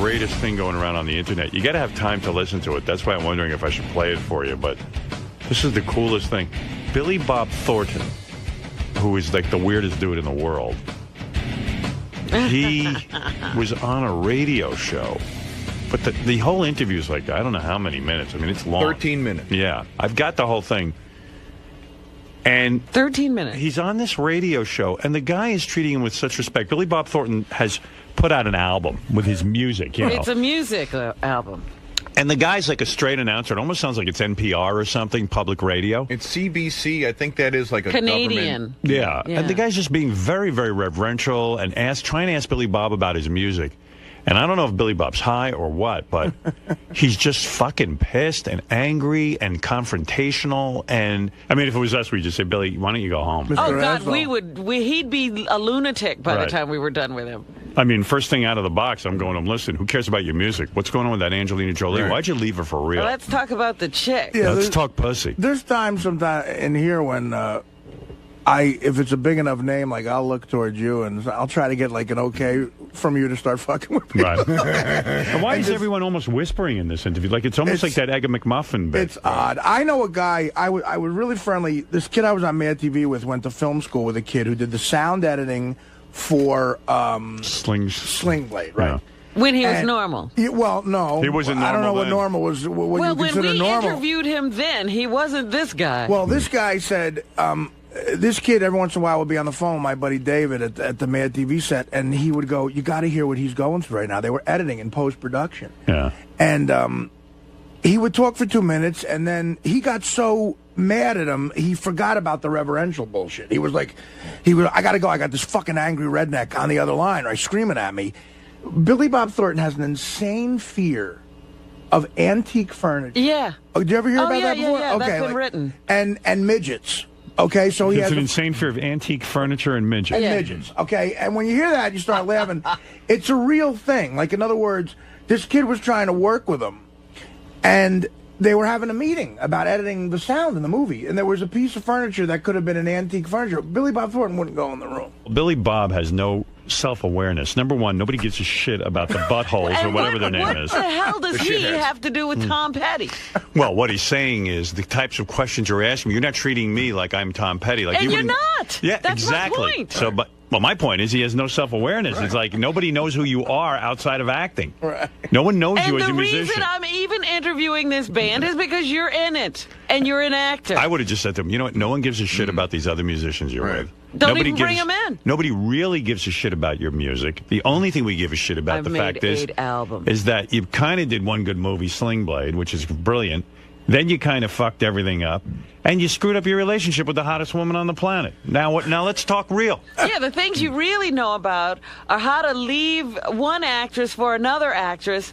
greatest thing going around on the internet. You got to have time to listen to it. That's why I'm wondering if I should play it for you. But this is the coolest thing. Billy Bob Thornton, who is like the weirdest dude in the world, he was on a radio show. But the whole interview is like, I don't know how many minutes. I mean, it's long. 13 minutes. Yeah. I've got the whole thing. And 13 minutes. He's on this radio show, and the guy is treating him with such respect. Billy Bob Thornton has put out an album with his music. You know? It's a music album. And the guy's like a straight announcer. It almost sounds like it's NPR or something, public radio. It's CBC. I think that is like a Canadian. government. Yeah. And the guy's just being very, very reverential and trying to ask Billy Bob about his music. And I don't know if Billy Bob's high or what, but he's just fucking pissed and angry and confrontational. And I mean, if it was us, we'd just say, Billy, why don't you go home? Oh, God, he'd be a lunatic by the time we were done with him. I mean, first thing out of the box, I'm going to him, listen, who cares about your music? What's going on with that Angelina Jolie? Why'd you leave her for real? Well, let's talk about the chick. Yeah, let's talk pussy. There's times sometimes in here when if it's a big enough name, like I'll look towards you and I'll try to get like an okay from you to start fucking with me. Right. And why is everyone almost whispering in this interview? Like it's almost like that Egg McMuffin bit. It's odd. I know a guy, I was really friendly. This kid I was on Mad TV with went to film school with a kid who did the sound editing for Sling Blade, right? Yeah. When he was normal. Well, no. He wasn't normal. I don't know what then. normal was. What Well, you when consider we normal. interviewed him then, he wasn't this guy. Well, this guy said, this kid every once in a while would be on the phone with my buddy David at the Mad TV set, and he would go, you got to hear what he's going through right now. They were editing in post-production. Yeah. And he would talk for 2 minutes, and then he got so mad at him, he forgot about the reverential bullshit. He was like, I got to go. I got this fucking angry redneck on the other line, right, screaming at me. Billy Bob Thornton has an insane fear of antique furniture. Yeah. Oh, did you ever hear about that before? Yeah, okay, that's been written. And midgets. Okay, so he has an insane fear of antique furniture and midgets. And midgets. Okay, and when you hear that, you start laughing. It's a real thing. Like, in other words, this kid was trying to work with him, and they were having a meeting about editing the sound in the movie, and there was a piece of furniture that could have been an antique furniture. Billy Bob Thornton wouldn't go in the room. Billy Bob has no self-awareness. Number one, nobody gives a shit about the buttholes or whatever their name is. What the hell does he have to do with Tom Petty? Well, what he's saying is the types of questions you're asking me, you're not treating me like I'm Tom Petty. Like And you're not. Yeah, That's exactly. my point. So, well, my point is he has no self-awareness. Right. It's like nobody knows who you are outside of acting. Right. No one knows you as a musician. And the reason I'm even interviewing this band is because you're in it, and you're an actor. I would have just said to him, you know what, no one gives a shit about these other musicians you're with. Don't even bring them in. Nobody really gives a shit about your music. The only thing we give a shit about, the fact is that you kind of did one good movie, Sling Blade, which is brilliant. Then you kind of fucked everything up, and you screwed up your relationship with the hottest woman on the planet. Now let's talk real. Yeah, the things you really know about are how to leave one actress for another actress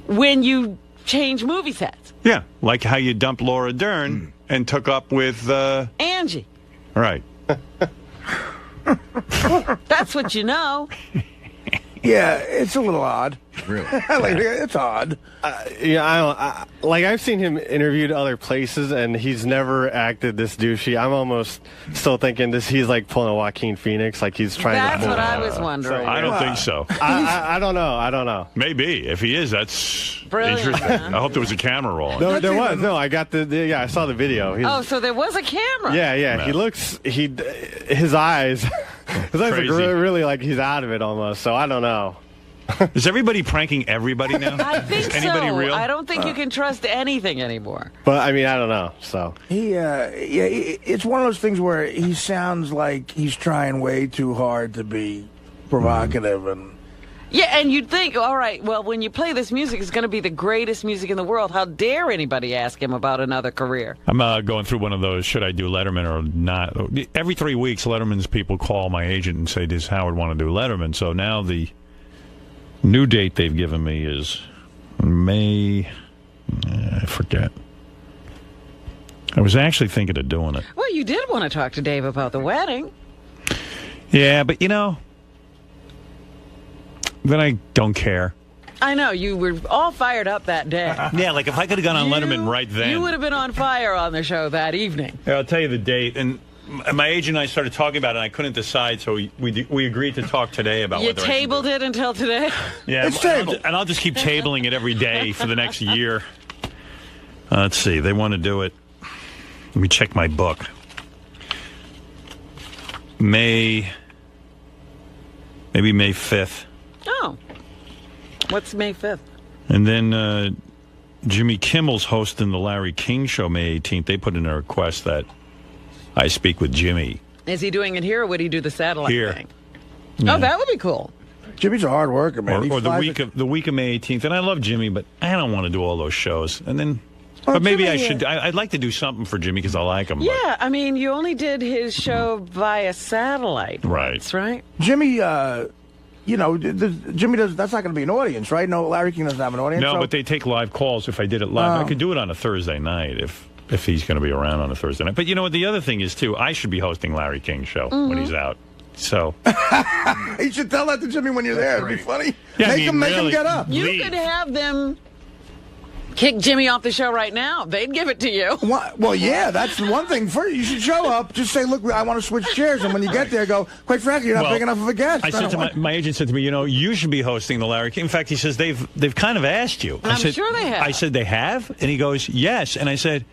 when you change movie sets. Yeah, like how you dumped Laura Dern and took up with... Angie. Right. That's what you know. Yeah, it's a little odd. Really? It's odd. Yeah, I've seen him interviewed other places, and he's never acted this douchey. I'm almost still thinking he's like pulling a Joaquin Phoenix, like he's trying That's to... what I was wondering. I don't think so. I don't know. Maybe. If he is, that's brilliant, interesting. huh? I hope there was a camera rolling. No, there was. No, I got I saw the video. So there was a camera. Yeah. No. His eyes are really like he's out of it almost, so I don't know. Is everybody pranking everybody now? I think is anybody so. real? I don't think you can trust anything anymore. But I mean, I don't know. So it's one of those things where he sounds like he's trying way too hard to be provocative and. Yeah, and you'd think, all right, well, when you play this music, it's going to be the greatest music in the world. How dare anybody ask him about another career? I'm going through one of those, should I do Letterman or not? Every 3 weeks, Letterman's people call my agent and say, does Howard want to do Letterman? So now the new date they've given me is May, I forget. I was actually thinking of doing it. Well, you did want to talk to Dave about the wedding. Yeah, but then I don't care. I know, you were all fired up that day. Yeah, like if I could have gone on Letterman right then. You would have been on fire on the show that evening. Yeah, I'll tell you the date. And my agent and I started talking about it, and I couldn't decide, so we agreed to talk today about You whether tabled it until today? Yeah, It's tabled. and I'll just keep tabling it every day for the next year. Let's see. They want to do it. Let me check my book. Maybe May 5th. Oh. What's May 5th? And then Jimmy Kimmel's hosting the Larry King Show May 18th. They put in a request that I speak with Jimmy. Is he doing it here, or would he do the satellite Here. thing? Yeah. Oh, that would be cool. Jimmy's a hard worker, man. Or the week of May 18th. And I love Jimmy, but I don't want to do all those shows. And then, Well, but maybe Jimmy, I should. I'd like to do something for Jimmy because I like him. Yeah, I mean, you only did his show via satellite. Right. That's right. Jimmy, Jimmy does. That's not going to be an audience, right? No, Larry King doesn't have an audience. No, so- but they take live calls if I did it live. I could do it on a Thursday night if he's going to be around on a Thursday night. But you know what? The other thing is, too, I should be hosting Larry King's show when he's out. So you should tell that to Jimmy when you're there. It'd be funny. Yeah, make him get up. You Leave. could have them kick Jimmy off the show right now. They'd give it to you. Well, yeah, that's the one thing. First, you should show up. Just say, "Look, I want to switch chairs." And when you get there, go. Quite frankly, you're not big enough of a guest. I said to my agent said to me, you should be hosting the Larry King. In fact, he says they've kind of asked you. I'm sure they have. I said they have, and he goes yes, and I said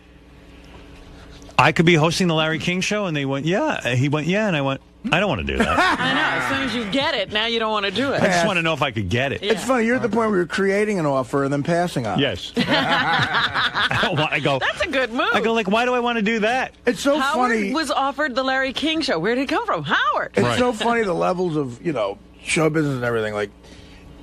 I could be hosting the Larry King show, and they went yeah. He went yeah, and I went. I don't want to do that. I know. As soon as you get it, now you don't want to do it. I just want to know if I could get it. Yeah. It's funny. You're at the point where you're creating an offer and then passing on it. Yes. I go. That's a good move. I go like, why do I want to do that? It's so Howard funny. was offered the Larry King show. Where did it come from? Howard. It's Right. so funny the levels of show business and everything.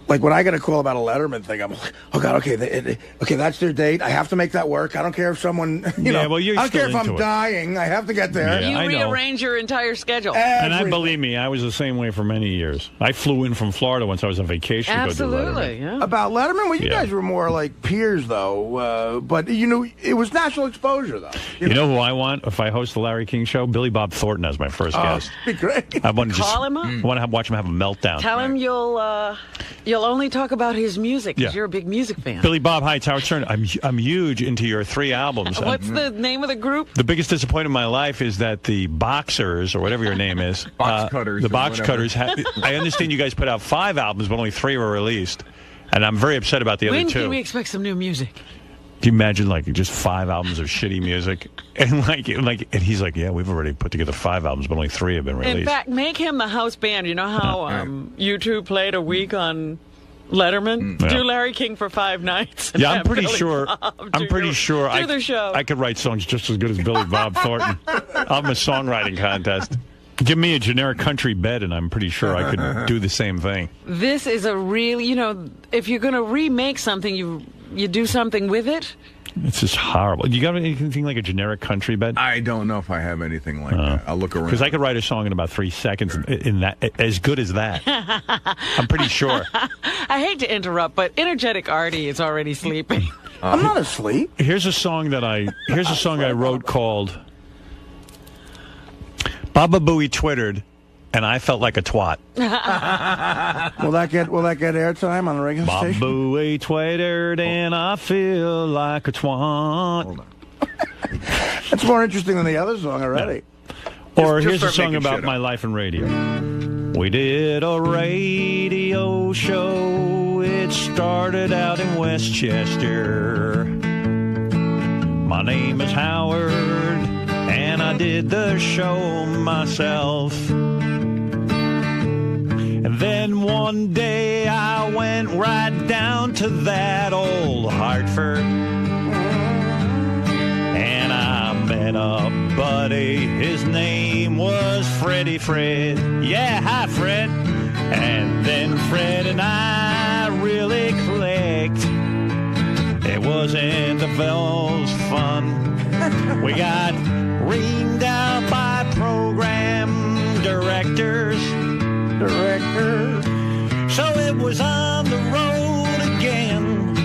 Like when I get a call about a Letterman thing, I'm like, oh God, okay, that's their date. I have to make that work. I don't care if someone, well, you're I don't care still if I'm into it. dying. I have to get there. Yeah. You I know. rearrange your entire schedule. And I Everything. believe me, I was the same way for many years. I flew in from Florida once I was on vacation to go do Absolutely. Letterman. Yeah. About Letterman, well, you Yeah. guys were more like peers, though. But it was national exposure, though. You know who I want if I host the Larry King show? Billy Bob Thornton as my first guest. It'd be great. I want to Call him up? I want to watch him have a meltdown. Tell him you'll only talk about his music because Yeah. you're a big music fan. Billy Bob, hi, it's Howard Stern. I'm huge into your 3 albums. What's the name of the group? The biggest disappointment in my life is that the Boxers, or whatever your name is, Box Cutters the or Box whatever. Cutters. I understand you guys put out 5 albums, but only 3 were released, and I'm very upset about the When other 2. can we expect some new music? Can you imagine just 5 albums of shitty music, and and he's like, yeah, we've already put together 5 albums, but only 3 have been released. In fact, make him the house band. You know how U2 played a week on Letterman? Yeah. Do Larry King for 5 nights. and Yeah, I'm have pretty Billy sure. Bob I'm do pretty sure do the show. I could write songs just as good as Billy Bob Thornton. I'm a songwriting contest. Give me a generic country bed, and I'm pretty sure I could do the same thing. This is a real, if you're going to remake something, you do something with it. It's just horrible. You got anything like a generic country bed? I don't know if I have anything like that. I'll look around. Because I could write a song in about 3 seconds in that, as good as that. I'm pretty sure. I hate to interrupt, but energetic Artie is already sleeping. I'm not asleep. Here's a song I wrote called Baba Booey Twittered, and I felt like a twat. Will that get airtime on the regular Baba station? Booey Twittered, and I feel like a twat. Hold on. That's more interesting than the other song already. Or Just here's a start song making about shit my up. life in radio. We did a radio show. It started out in Westchester. My name is Howard, and I did the show myself. And then one day I went right down to that old Hartford, and I met a buddy. His name was Freddie Fred. Yeah, hi, Fred. And then Fred and I really clicked. It wasn't the Vel's fun. We got reamed out by program directors. So it was on the road again.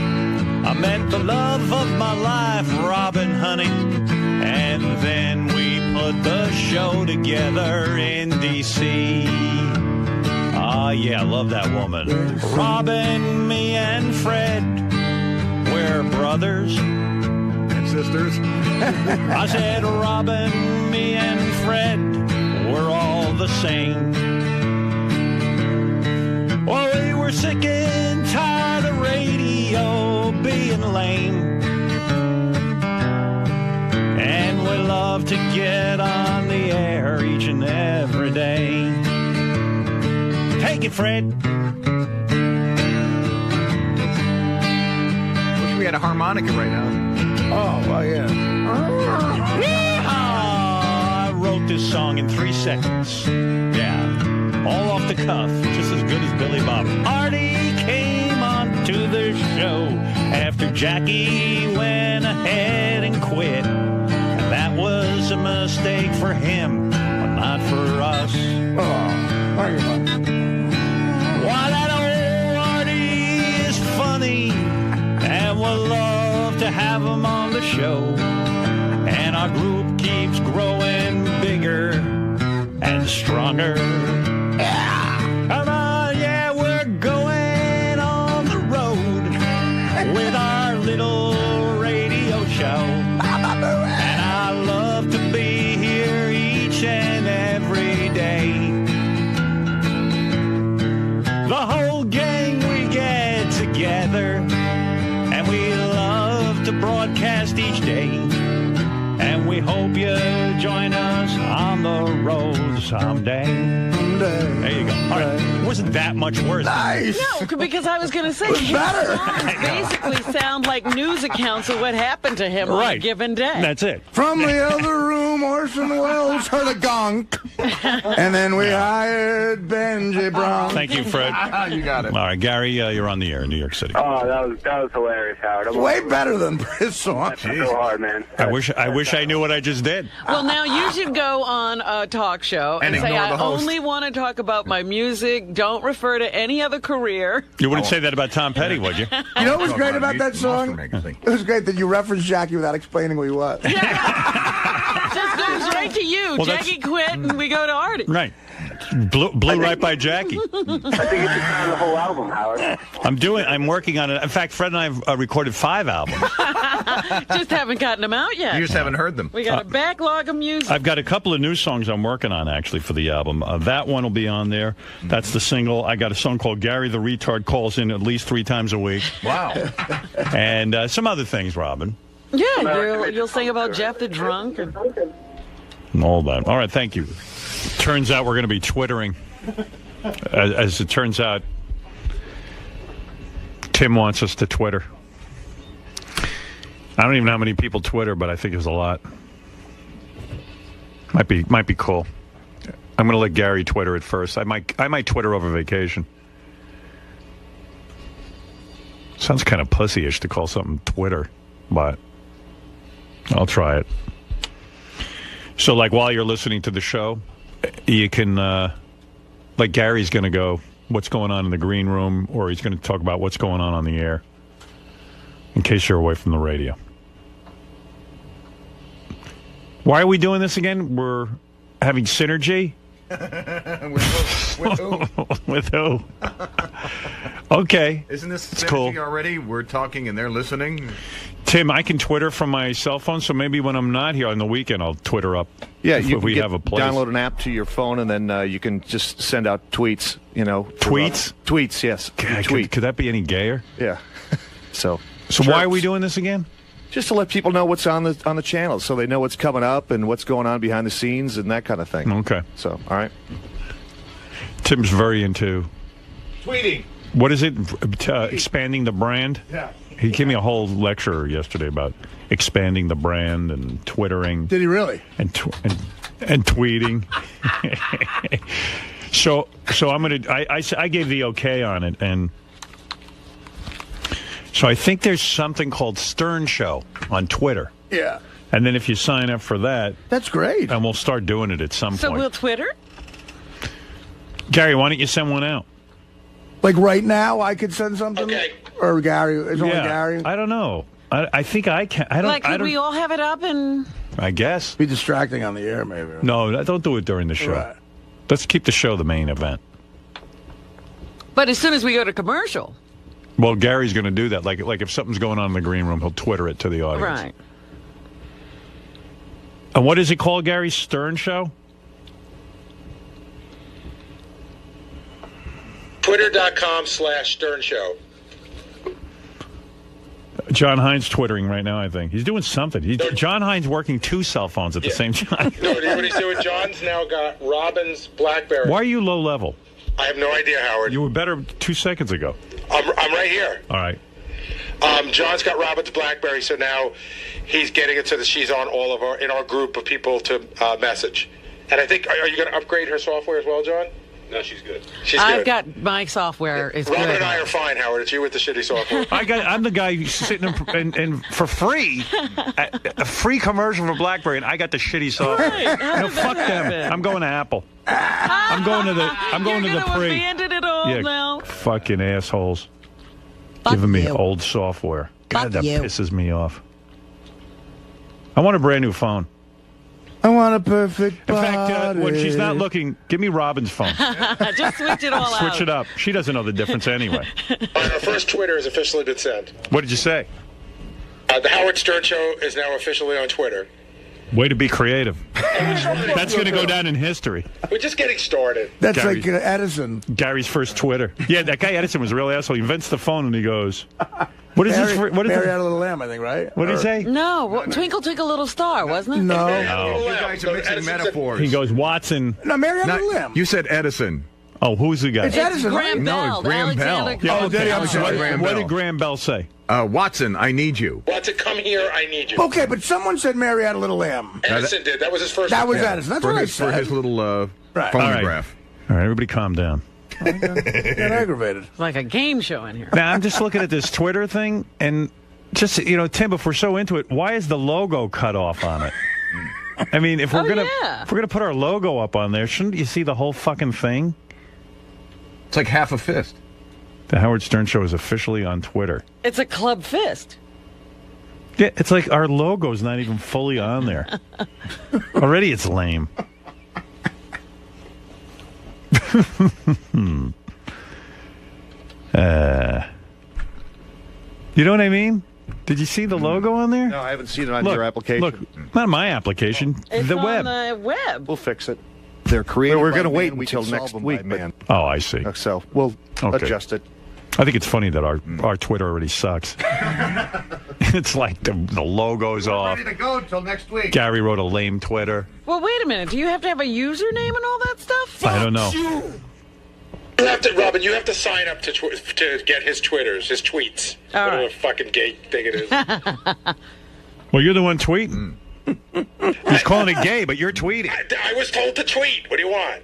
I met the love of my life, Robin, honey. And then we put the show together in D.C. Ah, yeah, I love that woman. Robin, me, and Fred, we're brothers. And sisters. I said, Robin, me, and Fred, we're all the same. Well, we were sick and tired of radio being lame. And we love to get on the air each and every day. Take it, Fred. Wish we had a harmonica right now. Oh, well, yeah. I wrote this song in 3 seconds. Yeah. All off the cuff. Just as good as Billy Bob. Artie came on to the show after Jackie went ahead and quit. And that was a mistake for him, but not for us. Oh, are you? Why, that old Artie is funny, and we'll love to have him on the show. And our group keeps growing bigger and stronger. Yeah. Come on, yeah, we're going on the road with our little radio show. And I love to be here each and every day. The whole gang, we get together, and we love to broadcast each day. And we hope you join us on the road someday. There you go. All right. It wasn't that much worse. Nice. No, because I was going to say, It was his better. songs basically sound like news accounts of what happened to him on a given day. That's it. From the other room, Orson Welles heard a gong. And then we hired Benji Brown. Thank you, Fred. You got it. All right, Gary, you're on the air in New York City. Oh, that was hilarious, Howard. Way better than his song. That's so hard, man. I wish I knew what I just did. Well, now you should go on a talk show and say, ignore the I host. only want to talk about my music. Don't refer to any other career. You wouldn't say that about Tom Petty, would you? You know what was Talk great about about that Monster song? Magazine. It was great that you referenced Jackie without explaining who he was. Just goes right to you. Well, that's- Jackie quit, and we go to Artie. Right. Blew right by Jackie. I think it's the whole album, Howard. I'm working on it. In fact, Fred and I have recorded 5 albums. Just haven't gotten them out yet. You just haven't heard them. We got a backlog of music. I've got a couple of new songs I'm working on, actually, for the album. That one will be on there. That's the single. I got a song called Gary the Retard Calls In at least 3 times a week. Wow. And some other things, Robin. Yeah, you'll sing about Jeff the Drunk. And All that. All right, thank you. Turns out we're going to be twittering. As it turns out, Tim wants us to Twitter. I don't even know how many people Twitter, but I think it's a lot. Might be cool. I'm going to let Gary Twitter it first. I might Twitter over vacation. Sounds kind of pussyish to call something Twitter, but I'll try it. So, like, while you're listening to the show, you can, like, Gary's going to go, what's going on in the green room, or he's going to talk about what's going on the air, in case you're away from the radio. Why are we doing this again? We're having synergy? With who? With who? Okay. Isn't this It's synergy cool. already? We're talking and they're listening. Tim, I can Twitter from my cell phone, so maybe when I'm not here on the weekend, I'll Twitter up. Yeah, if you we can have a place. download an app to your phone, and then you can just send out tweets. Tweets? Tweets, yes. God, Tweet. could that be any gayer? Yeah. So Why are we doing this again? just to let people know what's on the channel, so they know what's coming up and what's going on behind the scenes and that kind of thing. Okay. So, all right. Tim's very into Tweeting. what is it? Expanding the brand. Yeah. He gave me a whole lecture yesterday about expanding the brand and twittering Did he really? and tweeting. so I'm gonna. I gave the okay on it, and so I think there's something called Stern Show on Twitter, Yeah. and then if you sign up for that, That's great. and we'll start doing it at some so point. we'll Twitter? Gary, why don't you send one out? Like right now, I could send something? Okay. Or Gary. It's only Gary. I don't know. I think I can. I don't. Like, I could don't. we all have it up and... I guess. Be distracting on the air, maybe. No, don't do it during the show. Right. Let's keep the show the main event. But as soon as we go to commercial. Well, Gary's going to do that. Like if something's going on in the green room, he'll Twitter it to the audience. Right. And what is it called, Gary? Stern Show? Twitter.com/Stern Show. John Hines twittering right now, I think. He's doing something. John Hines working 2 cell phones at the same time. No, you know what he's doing? John's now got Robin's BlackBerry. Why are you low level? I have no idea, Howard. You were better 2 seconds ago. I'm right here. All right. John's got Robin's BlackBerry, so now he's getting it so that she's on all of in our group of people to message. And I think, are you going to upgrade her software as well, John? No, she's good. I've got my software is Robin good. and I are fine, Howard. It's you with the shitty software. I'm the guy sitting in for free, a free commercial for BlackBerry, and I got the shitty software. Right. No, fuck them. I'm going to Apple. I'm going to the pre. Abandon it all now. Fucking assholes, Fuck giving me you. old software. God, Fuck that you. pisses me off. I want a brand new phone. I want a perfect In body. fact, when she's not looking, give me Robin's phone. Just switch it all out. Switch it up. She doesn't know the difference anyway. Our first Twitter has officially been sent. What did you say? The Howard Stern Show is now officially on Twitter. Way to be creative. That's going to go down in history. We're just getting started. That's Gary. like Edison. Gary's first Twitter. Yeah, that guy Edison was a real asshole. He invents the phone and he goes, "What is this? What is Mary it? Had a Little Lamb, I think, right? What did he say?" No, Twinkle Twinkle Little Star, wasn't it? No. You guys are mixing metaphors. He goes, "Watson." No, Mary Had a Not- Little Lamb. you said Edison. Oh, who's the guy? It's Edison, right? Graham No, Bell. it's Graham Bell. Alexander Yeah, Oh, okay. Daddy, I'm sorry. Graham What Bell. did Graham Bell say? Watson, I need you. Watson, come here. I need you. Okay, but someone said Mary Had a Little Lamb. Edison did. That was his first. That was Yeah. Edison. That's For what I his, for said. his little Right. phonograph. All right, everybody calm down. Got aggravated. It's like a game show in here. Now, I'm just looking at this Twitter thing, and just, Tim, if we're so into it, why is the logo cut off on it? I mean, if we're gonna put our logo up on there, shouldn't you see the whole fucking thing? It's like half a fist. The Howard Stern Show is officially on Twitter. It's a club fist. Yeah, it's like our logo's not even fully on there. Already it's lame. You know what I mean? Did you see the logo on there? No, I haven't seen it on your application. Look, not my application. It's the on web. the web. We'll fix it. They're created. We're by gonna man, wait we until can next solve them week, by man. Oh, I see. So we'll Okay. adjust it. I think it's funny that our Twitter already sucks. It's like the logo's off. Ready to go until next week. Gary wrote a lame Twitter. Well, wait a minute. Do you have to have a username and all that stuff? I don't know. You have to, Robin. You have to sign up to get his Twitters, his tweets. All Whatever right. fucking gay thing it is. Well, you're the one tweeting. He's calling it gay, but you're tweeting. I was told to tweet. What do you want?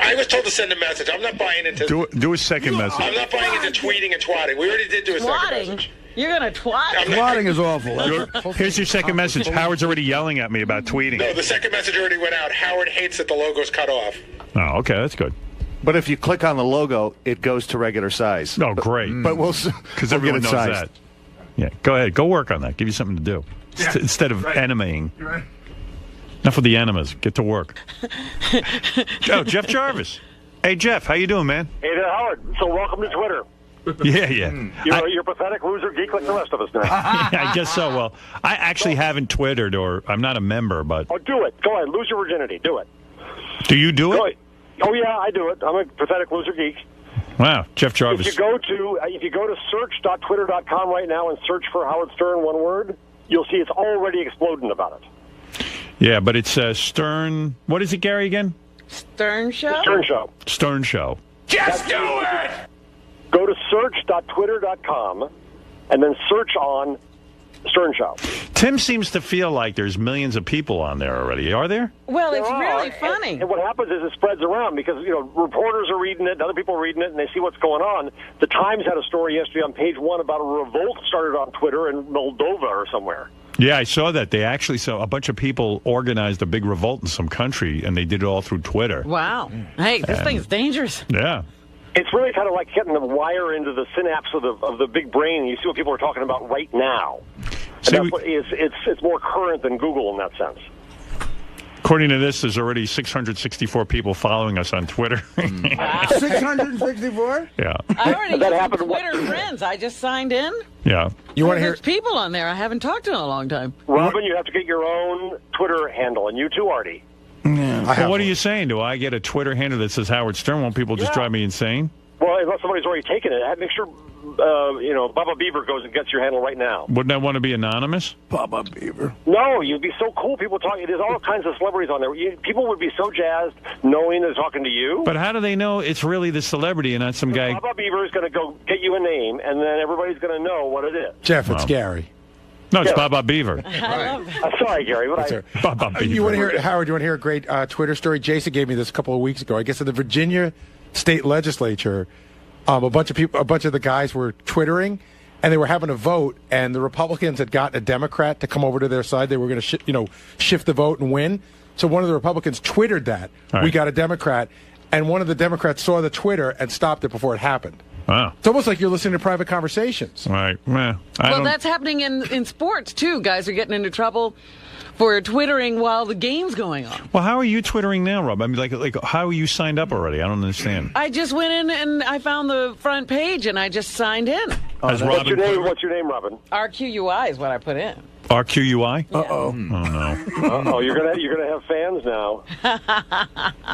I was told to send a message. I'm not buying into. Do a second message. I'm not buying into tweeting and twatting. We already did do a second Twatting? message. You're going to twat? Twatting is awful. Here's your second message. Howard's already yelling at me about tweeting. No, the second message already went out. Howard hates that the logo's cut off. Oh, okay, that's good. But if you click on the logo, it goes to regular size. Oh, great. But we'll Because we'll everyone get knows it sized. that. Yeah, go ahead. Go work on that. Give you something to do. Instead of animating. Right. Enough of the enemas. Get to work. Oh, Jeff Jarvis. Hey, Jeff. How you doing, man? Hey there, Howard. So welcome to Twitter. Yeah. You're a pathetic loser geek like the rest of us now. I guess so. Well, I actually haven't Twittered, or I'm not a member, but Oh, do it. Go ahead. Lose your virginity. Do it. do you do Go it? ahead. Oh, yeah, I do it. I'm a pathetic loser geek. Wow, Jeff If Jarvis. you go to search.twitter.com right now and search for Howard Stern, one word, you'll see it's already exploding about it. Yeah, but it's Stern. What is it, Gary, again? Stern Show? Stern Show. Stern Show. Just do it! Go to search.twitter.com and then search on Stern Show. Tim seems to feel like there's millions of people on there already. Are there? Well, it's There really are, funny. And what happens is it spreads around because, reporters are reading it, and other people are reading it, and they see what's going on. The Times had a story yesterday on page 1 about a revolt started on Twitter in Moldova or somewhere. Yeah, I saw that. They actually saw a bunch of people organized a big revolt in some country, and they did it all through Twitter. Wow. Hey, this thing's dangerous. Yeah. It's really kind of like getting the wire into the synapse of the big brain, and you see what people are talking about right now. And See, that's what it's more current than Google in that sense. According to this, there's already 664 people following us on Twitter. 664? Yeah. I already That got happened- Twitter friends. I just signed in. Yeah. You want to hear? There's people on there I haven't talked to in a long time. Robin, you have to get your own Twitter handle, and you too, Artie. Well, what are you saying? Do I get a Twitter handle that says Howard Stern? Won't people just drive me insane? Well, unless somebody's already taken it, make sure Bubba Beaver goes and gets your handle right now. Wouldn't I want to be anonymous? Bubba Beaver. No, you'd be so cool. People talking. There's all kinds of celebrities on there. People would be so jazzed knowing they're talking to you. But how do they know it's really the celebrity and not some guy? Bubba Beaver is going to go get you a name, and then everybody's going to know what it is. Jeff, it's Gary. No, it's Baba Beaver. I love that. Sorry, Gary, but Baba Beaver. You want to hear, Howard? You want to hear a great Twitter story? Jason gave me this a couple of weeks ago. I guess in the Virginia state legislature, a bunch of the guys were twittering, and they were having a vote, and the Republicans had gotten a Democrat to come over to their side. They were going to, shift the vote and win. So one of the Republicans twittered that we got a Democrat, and one of the Democrats saw the Twitter and stopped it before it happened. Wow. It's almost like you're listening to private conversations. Right. Well, that's happening in sports, too. Guys are getting into trouble for twittering while the game's going on. Well, how are you twittering now, Rob? I mean, like, how are you signed up already? I don't understand. I just went in and I found the front page and I just signed in. What's what's your name, Robin? RQUI is what I put in. RQUI? Yeah. Oh no. Oh, you're gonna have fans now.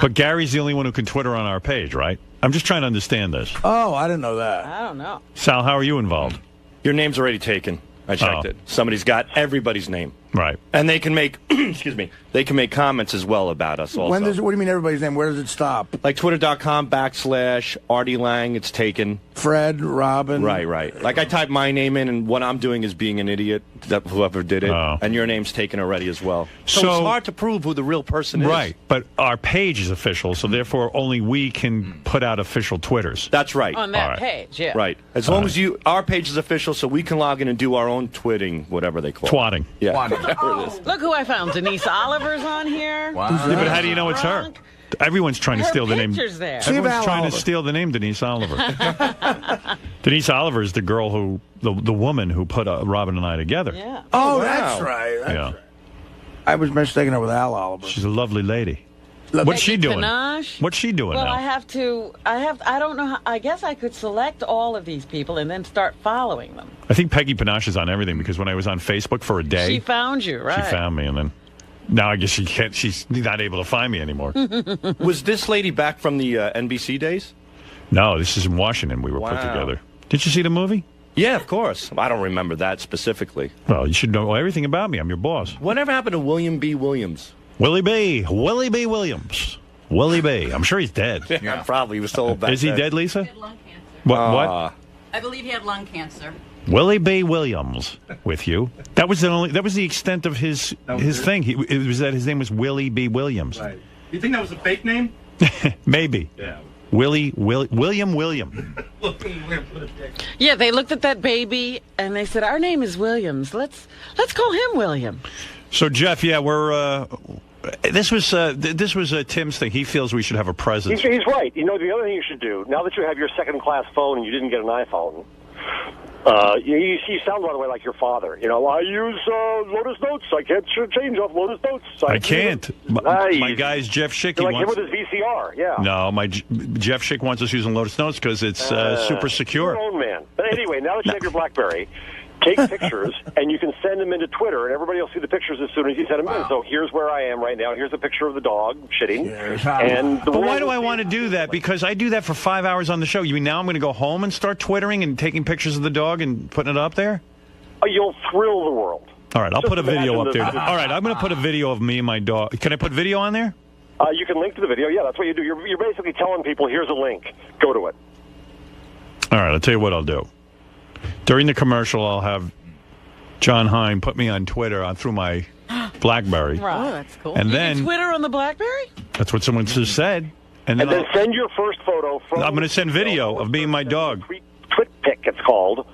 But Gary's the only one who can Twitter on our page, right? I'm just trying to understand this. Oh, I didn't know that. I don't know. Sal, how are you involved? Your name's already taken. I checked it. Somebody's got everybody's name. Right. And they can make, excuse me, they can make comments as well about us also. What do you mean everybody's name? Where does it stop? Like twitter.com/Artie Lang, it's taken. Fred, Robin. Right. Like I type my name in, and what I'm doing is being an idiot, that whoever did it, and your name's taken already as well. So it's hard to prove who the real person is. Right, but our page is official, so therefore only we can put out official Twitters. That's right. On that page, yeah. Right. As long as our page is official, so we can log in and do our own twitting, whatever they call it. Twatting. Yeah. Oh, look who I found. Denise Oliver's on here. Wow. Yeah, but how do you know it's her? Everyone's trying to steal the name. There. Everyone's trying to steal the name Denise Oliver. Denise Oliver is the girl who, the woman who put Robin and I together. Yeah. Oh, that's right. That's right. I was mistaken her with Al Oliver. She's a lovely lady. What's she doing? Panache. What's she doing well, now? I don't know. I guess I could select all of these people and then start following them. I think Peggy Panache is on everything because when I was on Facebook for a day, She found you, right? She found me, and then now I guess she can't. She's not able to find me anymore. Was this lady back from the NBC days? No, this is in Washington. We were put together. Did you see the movie? Yeah, of course. I don't remember that specifically. Well, you should know everything about me. I'm your boss. Whatever happened to William B. Williams? Willie B. Williams. Willie B. I'm sure he's dead. Yeah, probably. He was still back Is he then. dead, Lisa? He had lung cancer. What? I believe he had lung cancer. Willie B. Williams with you. That was the extent of his thing. It was that his name was Willie B. Williams. Right. You think that was a fake name? Maybe. Yeah. William. Yeah, they looked at that baby and they said, "Our name is Williams. Let's call him William." So Jeff, we're. This was Tim's thing. He feels we should have a presence. He's right. You know, the other thing you should do, now that you have your second-class phone and you didn't get an iPhone, you sound, by the way, like your father. You know, I use Lotus Notes. I can't change off Lotus Notes. I can't. My guy's Jeff Schick. You're like him with his VCR, yeah. No, Jeff Schick wants us using Lotus Notes because it's super secure. Your own man. But anyway, now that you have your BlackBerry, take pictures, and you can send them into Twitter, and everybody will see the pictures as soon as you send them in. So here's where I am right now. Here's a picture of the dog shitting. But why do I want to do that? Because I do that for 5 hours on the show. You mean now I'm going to go home and start Twittering and taking pictures of the dog and putting it up there? You'll thrill the world. All right, I'll put a video up there. All right, I'm going to put a video of me and my dog. Can I put video on there? You can link to the video. Yeah, that's what you do. You're basically telling people, here's a link. Go to it. All right, I'll tell you what I'll do. During the commercial, I'll have John Hine put me on Twitter through my BlackBerry. Right. Oh, that's cool. And you then can Twitter on the BlackBerry? That's what someone just said. And then send your first photo from. I'm going to send video of me and my dog. Twit pic, it's called.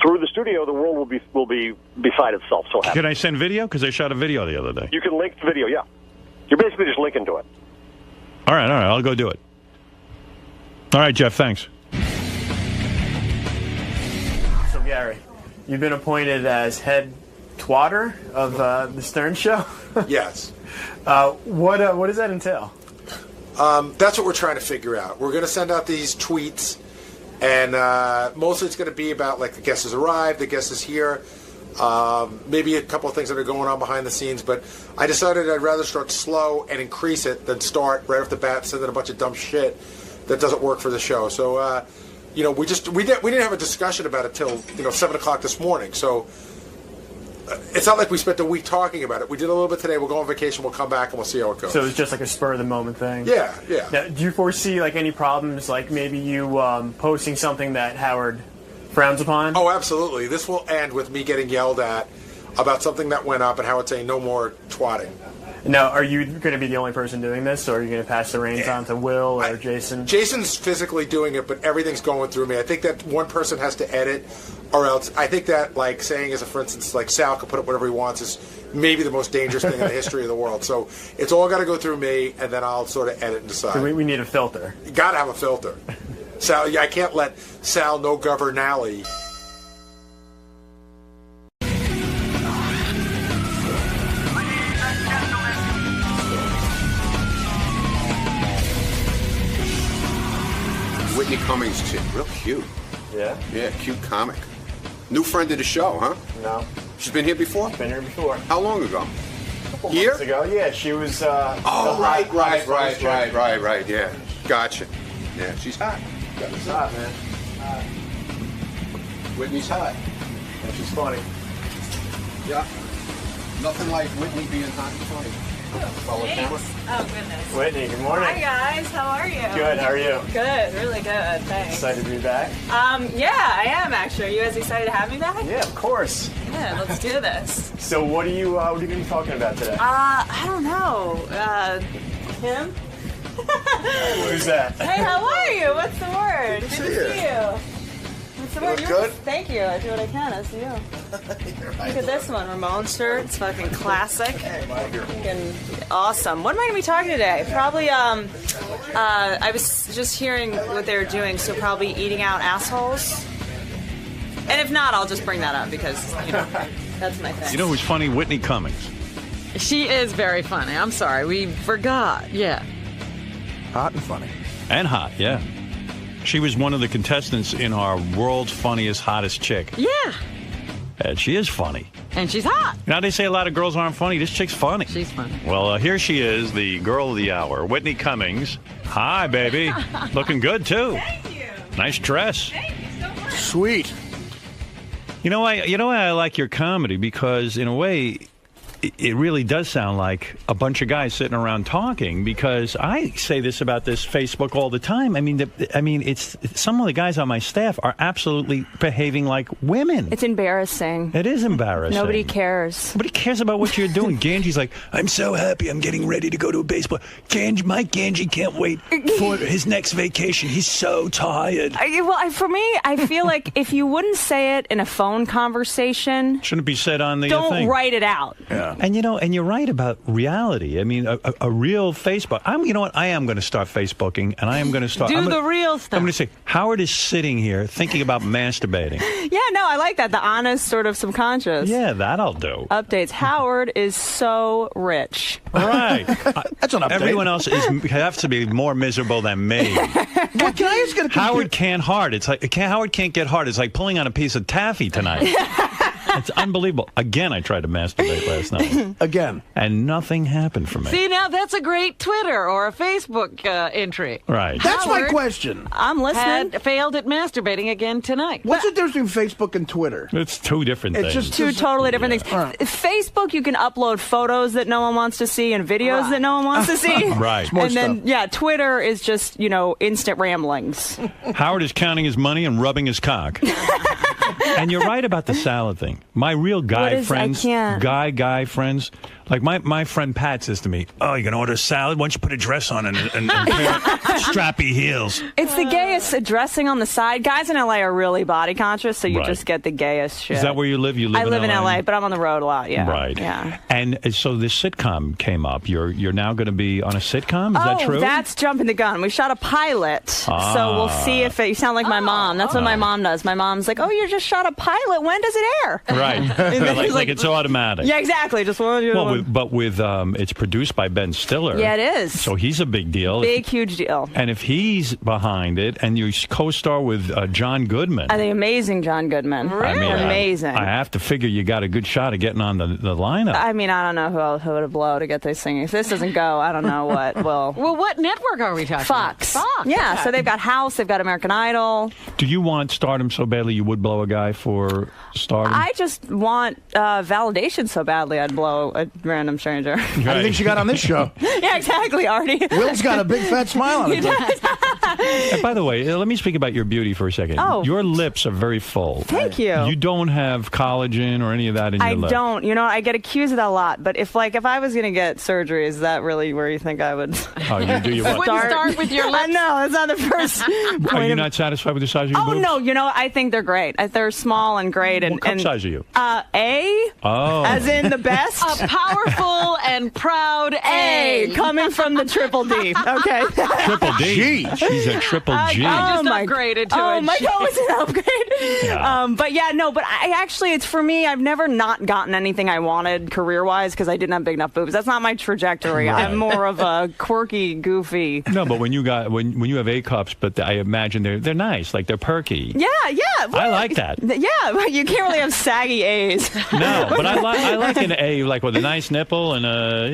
Through the studio, the world will be beside itself. So happy. Can I send video? Because I shot a video the other day. You can link the video. Yeah, you're basically just linking to it. All right. I'll go do it. All right, Jeff. Thanks. So Gary, you've been appointed as head twatter of the Stern Show. Yes. What does that entail? That's what we're trying to figure out. We're going to send out these tweets, and mostly it's going to be about, like, the guest has arrived, the guest is here, maybe a couple of things that are going on behind the scenes, but I decided I'd rather start slow and increase it than start right off the bat sending a bunch of dumb shit that doesn't work for the show. So, you know, we didn't have a discussion about it till 7 o'clock this morning. So it's not like we spent a week talking about it. We did a little bit today. We'll go on vacation. We'll come back and we'll see how it goes. So it's just like a spur of the moment thing. Yeah, yeah. Now, do you foresee like any problems, like maybe you posting something that Howard frowns upon? Oh, absolutely. This will end with me getting yelled at about something that went up and Howard saying no more twatting. Now, are you going to be the only person doing this, or are you going to pass the reins on to Will or Jason? Jason's physically doing it, but everything's going through me. I think that one person has to edit, or else I think that, like, saying as a, for instance, like Sal could put up whatever he wants is maybe the most dangerous thing in the history of the world. So it's all got to go through me, and then I'll sort of edit and decide. So we need a filter. You got to have a filter. Sal, I can't let Sal no governally. Whitney Cummings chick, real cute. Yeah? Yeah, cute comic. New friend of the show, huh? No. She's been here before? Been here before. How long ago? A couple Here? months ago, yeah. She was, right, yeah. Gotcha. Yeah, she's hot. She's hot, man. Whitney's hot. And she's funny. Yeah. Nothing like Whitney being hot and funny. Follow camera. Oh, goodness. Whitney, good morning. Hi, guys. How are you? Good, how are you? Good, really good. Thanks. Excited to be back? Yeah, I am, actually. Are you guys excited to have me back? Yeah, of course. Yeah, let's do this. So what are you going to be talking about today? I don't know. Him? Who's that? Hey, how are you? What's the word? Good to see you. What's the word? look good? Thank you. I do what I can. I see you. Look at this one. Ramon's shirt. It's fucking classic. Fucking awesome. What am I going to be talking today? Probably, I was just hearing what they were doing, so probably eating out assholes. And if not, I'll just bring that up because, that's my thing. You know who's funny? Whitney Cummings. She is very funny. I'm sorry. We forgot. Yeah. Hot and funny. And hot, yeah. She was one of the contestants in our World's Funniest, Hottest Chick. Yeah. And she is funny. And she's hot. Now, they say a lot of girls aren't funny. This chick's funny. She's funny. Well, here she is, the girl of the hour, Whitney Cummings. Hi, baby. Looking good, too. Thank you. Nice dress. Thank you so much. Sweet. You know why I like your comedy? Because, in a way, it really does sound like a bunch of guys sitting around talking, because I say this about this Facebook all the time. I mean, it's some of the guys on my staff are absolutely behaving like women. It's embarrassing. It is embarrassing. Nobody cares. Nobody cares about what you're doing. Ganji's like, I'm so happy I'm getting ready to go to a baseball. Mike Ganji can't wait for his next vacation. He's so tired. For me, I feel like if you wouldn't say it in a phone conversation, shouldn't be said on the don't thing. write it out. Yeah. And and you're right about reality. I mean, a real Facebook. You know what? I am going to start Facebooking, and I am going to start. Do the real stuff. I'm going to say, Howard is sitting here thinking about masturbating. Yeah, no, I like that. The honest, sort of subconscious. Yeah, that I'll do. Updates. Howard is so rich. Right. That's an update. Everyone else has to be more miserable than me. What can I ask? Howard can't hard. It's like Howard can't get hard. It's like pulling on a piece of taffy tonight. It's unbelievable. Again, I tried to masturbate last night. Again. And nothing happened for me. See, now that's a great Twitter or a Facebook entry. Right. That's Howard my question. I'm listening. Had failed at masturbating again tonight. What's the difference between Facebook and Twitter? It's two different things. It's just two totally different things. Right. Facebook, you can upload photos that no one wants to see and videos that no one wants to see. Right. And then, Twitter is just, instant ramblings. Howard is counting his money and rubbing his cock. And you're right about the salad thing. My real guy friends, friends, like my friend Pat says to me, "Oh, you're gonna order a salad? Why don't you put a dress on and pair strappy heels?" It's the gayest dressing on the side. Guys in LA are really body conscious, so you just get the gayest shit. Is that where you live? I live in LA, but I'm on the road a lot. Yeah. Right. Yeah. And so this sitcom came up. You're now going to be on a sitcom. Is that true? Oh, that's jumping the gun. We shot a pilot, so we'll see if you sound like my mom. That's what my mom does. My mom's like, "Oh, you just shot a pilot. When does it air?" Right. like it's automatic. Yeah, exactly. Just what with it's produced by Ben Stiller. Yeah, it is. So he's a big deal. Big, huge deal. And if he's behind it, and you co-star with John Goodman, I think amazing John Goodman. I mean, amazing. I have to figure you got a good shot of getting on the lineup. I mean, I don't know who would blow to get this thing. If this doesn't go, I don't know what will. Well, what network are we talking Fox. about? Fox. Yeah, Okay. so they've got House, they've got American Idol. Do you want stardom so badly you would blow a guy for stardom? I just want validation so badly I'd blow a random stranger. How do you think she got on this show? Yeah, exactly, Artie. Will's got a big fat smile on it. And by the way, let me speak about your beauty for a second. Oh. Your lips are very full. Thank you. You don't have collagen or any of that in your I lips. don't. You know, I get accused of that a lot. But if I was going to get surgery, is that really where you think I would? Oh, you do you what? Wouldn't start with your lips? No, that's not the first point. Are you not satisfied with the size of your Oh boobs? no, you know, I think they're great. They're small and great. And What cup size are you? A. Oh. As in the best. A powerful and proud A. Coming from the triple D. Okay. Triple D. She's a triple G. I just upgraded to a my G. God, was an upgrade. Yeah. But yeah, no, but I actually, it's for me, I've never not gotten anything I wanted career-wise because I didn't have big enough boobs. That's not my trajectory. Right. I'm more of a quirky, goofy. No, but when you have A cups, but I imagine they're nice, like they're perky. Yeah. I like that. Yeah, but you can't really have saggy A's. No, but I like an A like with a nice nipple and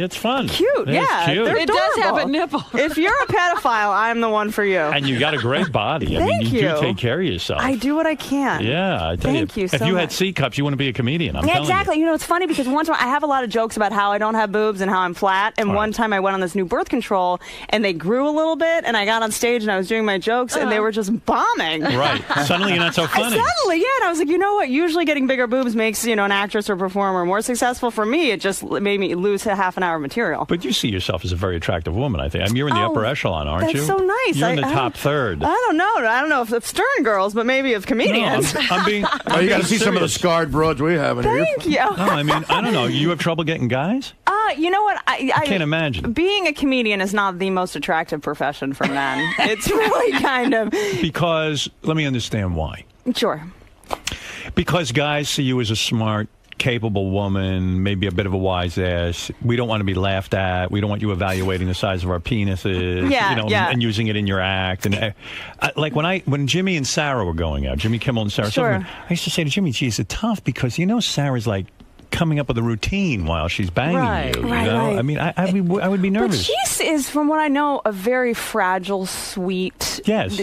it's fun. Cute, It's yeah. cute. They're It does have a adorable. nipple. If you're a pedophile, I'm the one for you. And you got a great body. I mean, Thank you do you. take care of yourself. I do what I can. Yeah, I tell Thank you If so you much. had C cups, you wouldn't be a comedian. I'm Yeah, telling exactly. You know, it's funny because once I have a lot of jokes about how I don't have boobs and how I'm flat. And one time I went on this new birth control and they grew a little bit. And I got on stage and I was doing my jokes and they were just bombing. you. Right. Suddenly you're not so funny. Suddenly, yeah. And I was like, you know what? Usually getting bigger boobs makes, an actress or performer more successful. For me, it just made me lose a half an hour of material. But you see yourself as a very attractive woman, I think. I mean, you're in the upper echelon, aren't you? That's so nice. You're in the I top don't- third. I don't know. I don't know if of Stern girls, but maybe of comedians. No, I'm being. Oh, you got to see some of the serious. scarred broads we have in here. Thank you. No, I mean, I don't know. You have trouble getting guys? You know what? I can't imagine. Being a comedian is not the most attractive profession for men. It's really kind of. Because, let me understand why. Sure. Because guys see you as a smart, capable woman, maybe a bit of a wise ass. We don't want to be laughed at. We don't want you evaluating the size of our penises, Yeah. and using it in your act. And like when Jimmy and Sarah were going out, Jimmy Kimmel and Sarah Sure. Silverman, I used to say to Jimmy, geez, it's tough because Sarah's like coming up with a routine while she's banging Right. you. You Right, know? right. I mean, I would be nervous. But she is, from what I know, a very fragile, sweet, Yes.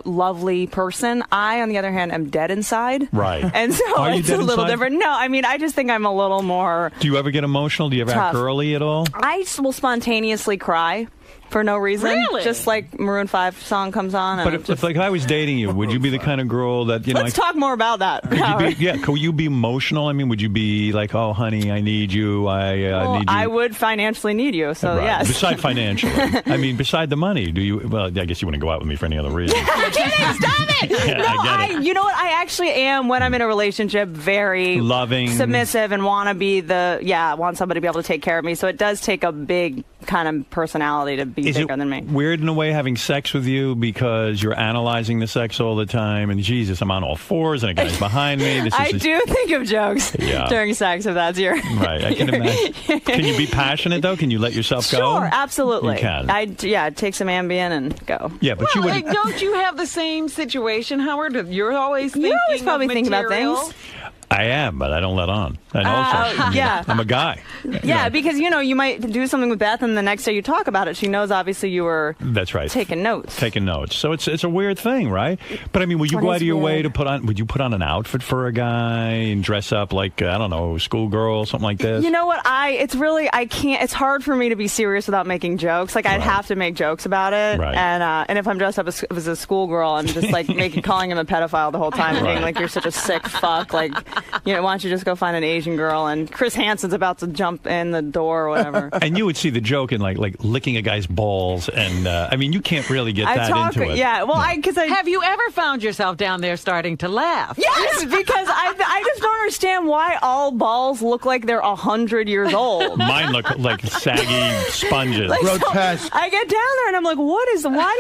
lovely person. I, on the other hand, am dead inside. Right. And so Are you it's dead a little inside? different. No, I mean, I just think I'm a little more. Do you ever get emotional? Do you ever act Tough. girly at all? I will spontaneously cry for no reason. Really? Just like Maroon 5 song comes on. And But I'm if like I was dating you, would you be the kind of girl that, Let's talk more about that. Howard. could you be emotional? I mean, would you be like, oh, honey, I need you. I need you. I would financially need you, so Right. yes. Beside financially. I mean, beside the money, do you? Well, I guess you wouldn't go out with me for any other reason. I'm kidding, stop it! Yeah, I get it. You know what? I actually am, when I'm in a relationship, very Loving. submissive and want somebody to be able to take care of me. So it does take a big kind of personality to be Is bigger it than me. weird in a way having sex with you because you're analyzing the sex all the time and Jesus, I'm on all fours and a guy's behind me. This I is do think of jokes Yeah. during sex, if that's your... Right, I can imagine. Can you be passionate though? Can you let yourself go? Sure, absolutely. You can. Take some Ambien and go. Yeah, but you Well, wouldn't. don't you have the same situation, Howard? You're always thinking You're always probably of thinking about material? things. I am, but I don't let on. And also, yeah. I'm a guy. Yeah, because, you might do something with Beth and the next day you talk about it. She knows, obviously, you were That's right. taking notes. Taking notes. So it's a weird thing, right? But I mean, would you It go is out of your way weird. to would you put on an outfit for a guy and dress up like, I don't know, schoolgirl, something like this? You know what? I can't. It's hard for me to be serious without making jokes. Like I'd have to make jokes about it. Right. And if I'm dressed up as a schoolgirl, I'm just like calling him a pedophile the whole time, and being Right. like, "You're such a sick fuck." Like, why don't you just go find an Asian girl? And Chris Hansen's about to jump in the door or whatever. And you would see the joke in like licking a guy's balls, and I mean, you can't really get that into it. Yeah. Well, Have you ever found yourself down there starting to laugh? Yes, because I just don't understand why all balls look like they're 100 years old. Mine look like saggy sponges. Like, so I get down there and I'm like, why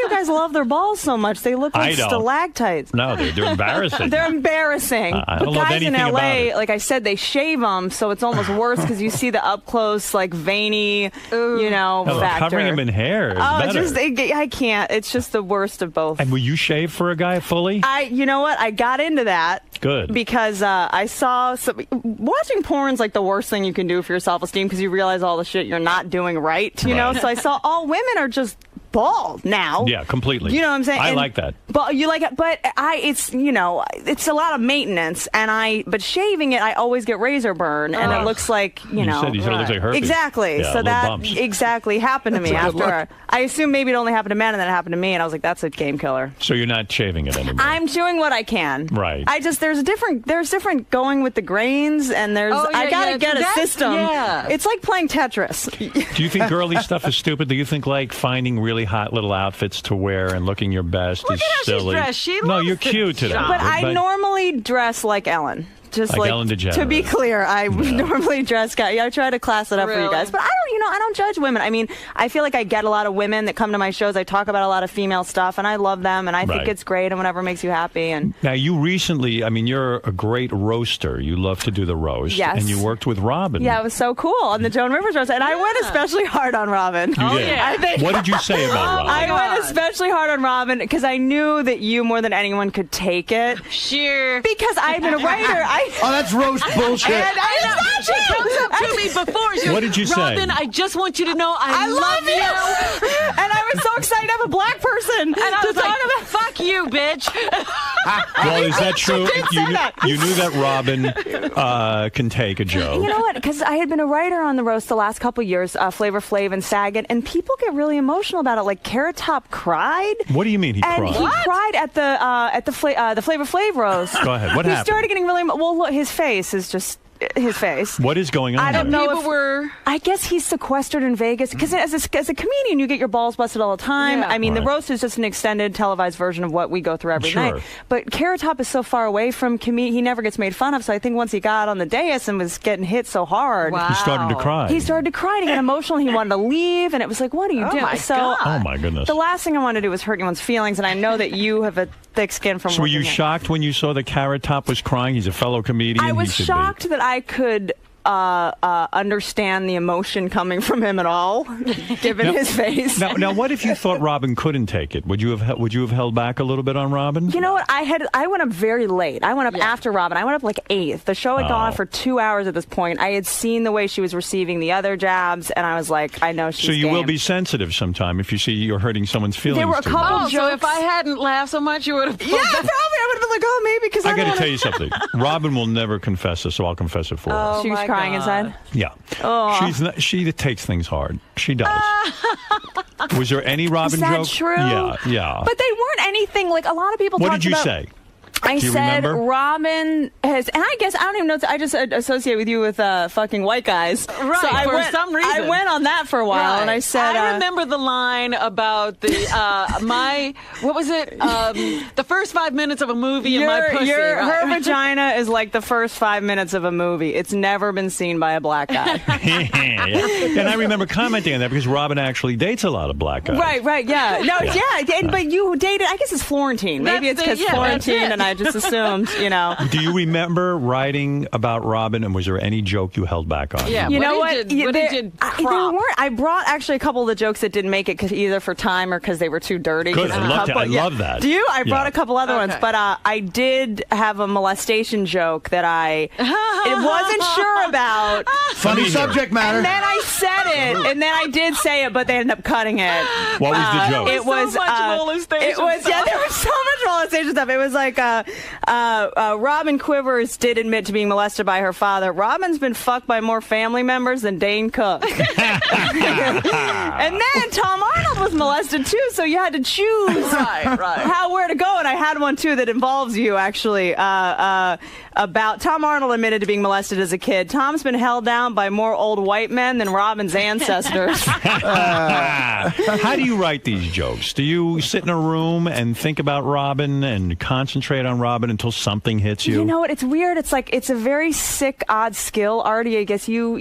do guys love their balls so much? They look like I don't. stalactites. No, they're embarrassing. They're embarrassing. I But don't love guys anything in about LA, it. like I said, they shave them, so it's almost worse because you see the up close, like veiny, factor. Covering him in hair is better. I can't. It's just the worst of both. And will you shave for a guy fully? You know what? I got into that. Good. Because I saw watching porn's like the worst thing you can do for your self-esteem because you realize all the shit you're not doing right, you know? So I saw all women are just bald now. Yeah, completely. You know what I'm saying? I like that. But you like it, but it's it's a lot of maintenance, but shaving it, I always get razor burn, and it looks like You said it looks like herpes. Exactly. Yeah, so that bumps. exactly happened to me That's a good after. look. I assume maybe it only happened to men, and then it happened to me, and I was like, that's a game killer. So you're not shaving it anymore. I'm doing what I can. Right. There's different going with the grains, and I gotta get a system. Yeah. It's like playing Tetris. Do you think girly stuff is stupid? Do you think like finding really hot little outfits to wear and looking your best is silly? No, you're cute today. But I normally dress like Ellen. Just Like Ellen DeGeneres. To be clear, I normally dress. I try to class it up for you Really? guys, but I don't judge women. I mean, I feel like I get a lot of women that come to my shows. I talk about a lot of female stuff, and I love them, and I think it's great, and whatever makes you happy. And now you recently, you're a great roaster. You love to do the roast, Yes. and you worked with Robin. yeah, it was so cool on the Joan Rivers roast, and I went especially hard on Robin. You did. I think What did you say about Robin? I went especially hard on Robin because I knew that you more than anyone could take it. Sure. Because I've been a writer. Oh, that's roast bullshit. And She comes up to me before. She What goes, did you say? Robin, I just want you to know I love you. And I was so excited to have a black person And I to was talk like, about. fuck you, bitch. Well, is that true? did say that. You knew that Robin can take a joke. You know what? Because I had been a writer on the roast the last couple years, Flavor Flav and Saget, and people get really emotional about it. Like Carrot Top cried. What do you mean he And cried? he cried at the Flavor Flav roast. Go ahead. What he happened? started getting really well. Look, his face is just. His face. What is going on? I don't there? know People were. I guess he's sequestered in Vegas because as a comedian, you get your balls busted all the time. Yeah. I mean, the Right. roast is just an extended televised version of what we go through every Sure. night. But Carrot Top is so far away from comedian, he never gets made fun of. So I think once he got on the dais and was getting hit so hard, Wow. He started to cry. he started to cry and get emotional. He wanted to leave, and it was like, "What are you doing?" my So God. Oh my goodness. the last thing I wanted to do was hurt anyone's feelings, and I know that you have a thick skin from. So were you working here. shocked when you saw that Carrot Top was crying? He's a fellow comedian. I was He should be. shocked that I could understand the emotion coming from him at all, given his face. Now, what if you thought Robin couldn't take it? Would you have held back a little bit on Robin? You know what? I went up very late. I went up after Robin. I went up like 8th. The show had gone on for 2 hours at this point. I had seen the way she was receiving the other jabs, and I was like, I know she's So you will game. be sensitive sometime if you see you're hurting someone's feelings. There were a too couple much. So jokes. if I hadn't laughed so much, you would have. Yeah, probably. I would have been like, oh, maybe because I got to tell you something. Robin will never confess this, so I'll confess it for her. She was crying inside. Yeah. Oh. She takes things hard. She does. Was there any Robin Is that joke? true? Yeah. But they weren't anything like a lot of people What talked did you about. say? I Do you said remember? Robin has, and I guess I don't even know. I just associate with you with fucking white guys, Right, So I for went, some reason. I went on that for a while, Right. and I said, I remember the line about the what was it? The first 5 minutes of a movie in my pussy. her right? vagina is like the first 5 minutes of a movie. It's never been seen by a black guy. And I remember commenting on that because Robin actually dates a lot of black guys. Right, yeah. No, Yeah. but you dated, I guess it's Florentine. Maybe it's That's because that's Florentine, it. and I just assumed, you know. Do you remember writing about Robin, and was there any joke you held back on? Yeah. You What know did what? you- what did There- you there crop? weren't. I brought actually a couple of the jokes that didn't make it because either for time or because they were too dirty. Good. 'Cause I a love couple- I love that. Do you? I brought Yeah. a couple other ones, Okay. but I did have a molestation joke that I wasn't sure about. Funny subject matter. And then I said it, and then I did say it, but they ended up cutting it. What was the joke? It was so much molestation It was stuff. there was so much molestation stuff. It was like Robin Quivers did admit to being molested by her father. Robin's been fucked by more family members than Dane Cook. And then Tom Arnold was molested too, so you had to choose where to go. And I had one too that involves you actually. About Tom Arnold admitted to being molested as a kid. Tom's been held down by more old white men than Robin's ancestors. How do you write these jokes? Do you sit in a room and think about Robin and concentrate on Robin until something hits you? You know what? It's weird. It's like it's a very sick, odd skill. Artie, I guess you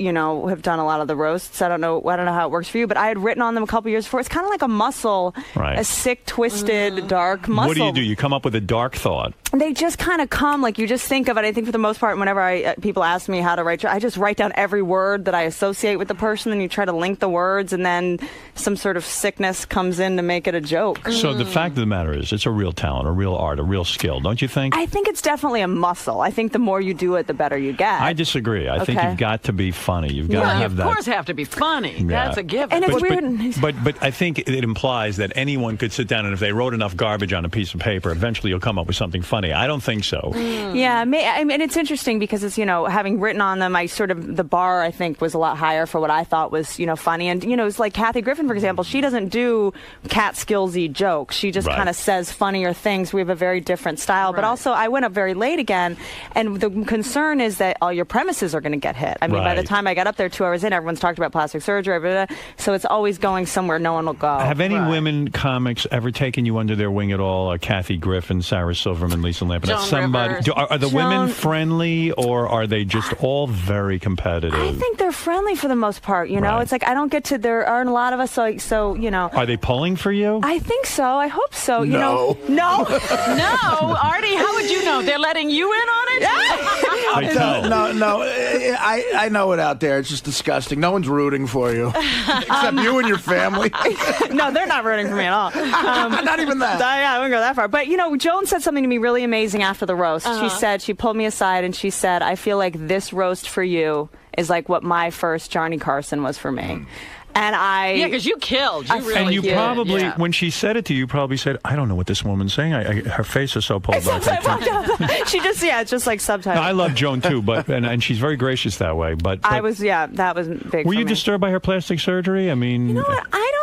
have done a lot of the roasts. I don't know how it works for you, but I had written on them a couple years before. It's kind of like a muscle, Right. a sick, twisted, dark muscle. What do? You come up with a dark thought. they just kind of come, like you just think of it. I think for the most part, whenever people ask me how to write, I just write down every word that I associate with the person, and you try to link the words, and then some sort of sickness comes in to make it a joke. So the fact of the matter is, it's a real talent, a real art, a real skill, don't you think? I think it's definitely a muscle. I think the more you do it, the better you get. I disagree. I think you've got to be funny. You've got to have that. You of course have to be funny. Yeah. That's a given. And it's weird. But I think it implies that anyone could sit down, and if they wrote enough garbage on a piece of paper, eventually you'll come up with something funny. I don't think so. Yeah, I mean, it's interesting because it's, having written on them, the bar, I think, was a lot higher for what I thought was, funny. And, it's like Kathy Griffin, for example, she doesn't do Catskillsy jokes. She just kind of says funnier things. We have a very different style. But also, I went up very late again, and the concern is that all your premises are going to get hit. I mean, by the time I got up there 2 hours in, everyone's talked about plastic surgery, blah, blah, blah, so it's always going somewhere no one will go. Have any women comics ever taken you under their wing at all? Kathy Griffin, Sarah Silverman, Lisa Lampanelli? Are the women friendly, or are they just all very competitive? I think they're friendly for the most part. It's like I don't get to. There aren't a lot of us, so Are they pulling for you? I think so. I hope so. No. No, Artie. How would you know? They're letting you in on it? No. I know it out there. It's just disgusting. No one's rooting for you, except you and your family. No, they're not rooting for me at all. Not even that. I wouldn't go that far. But Joan said something to me really amazing after the roast. She pulled me aside and she said, I feel like this roast for you is like what my first Johnny Carson was for me. And yeah, because you killed. You really and you did. probably, when she said it to you, you probably said, I don't know what this woman's saying. Her face is so pulled back. She just, it's just like subtitles. No, I love Joan too, but and she's very gracious that way. But that was big. Were for you me. disturbed by her plastic surgery? I mean, you know what? I don't.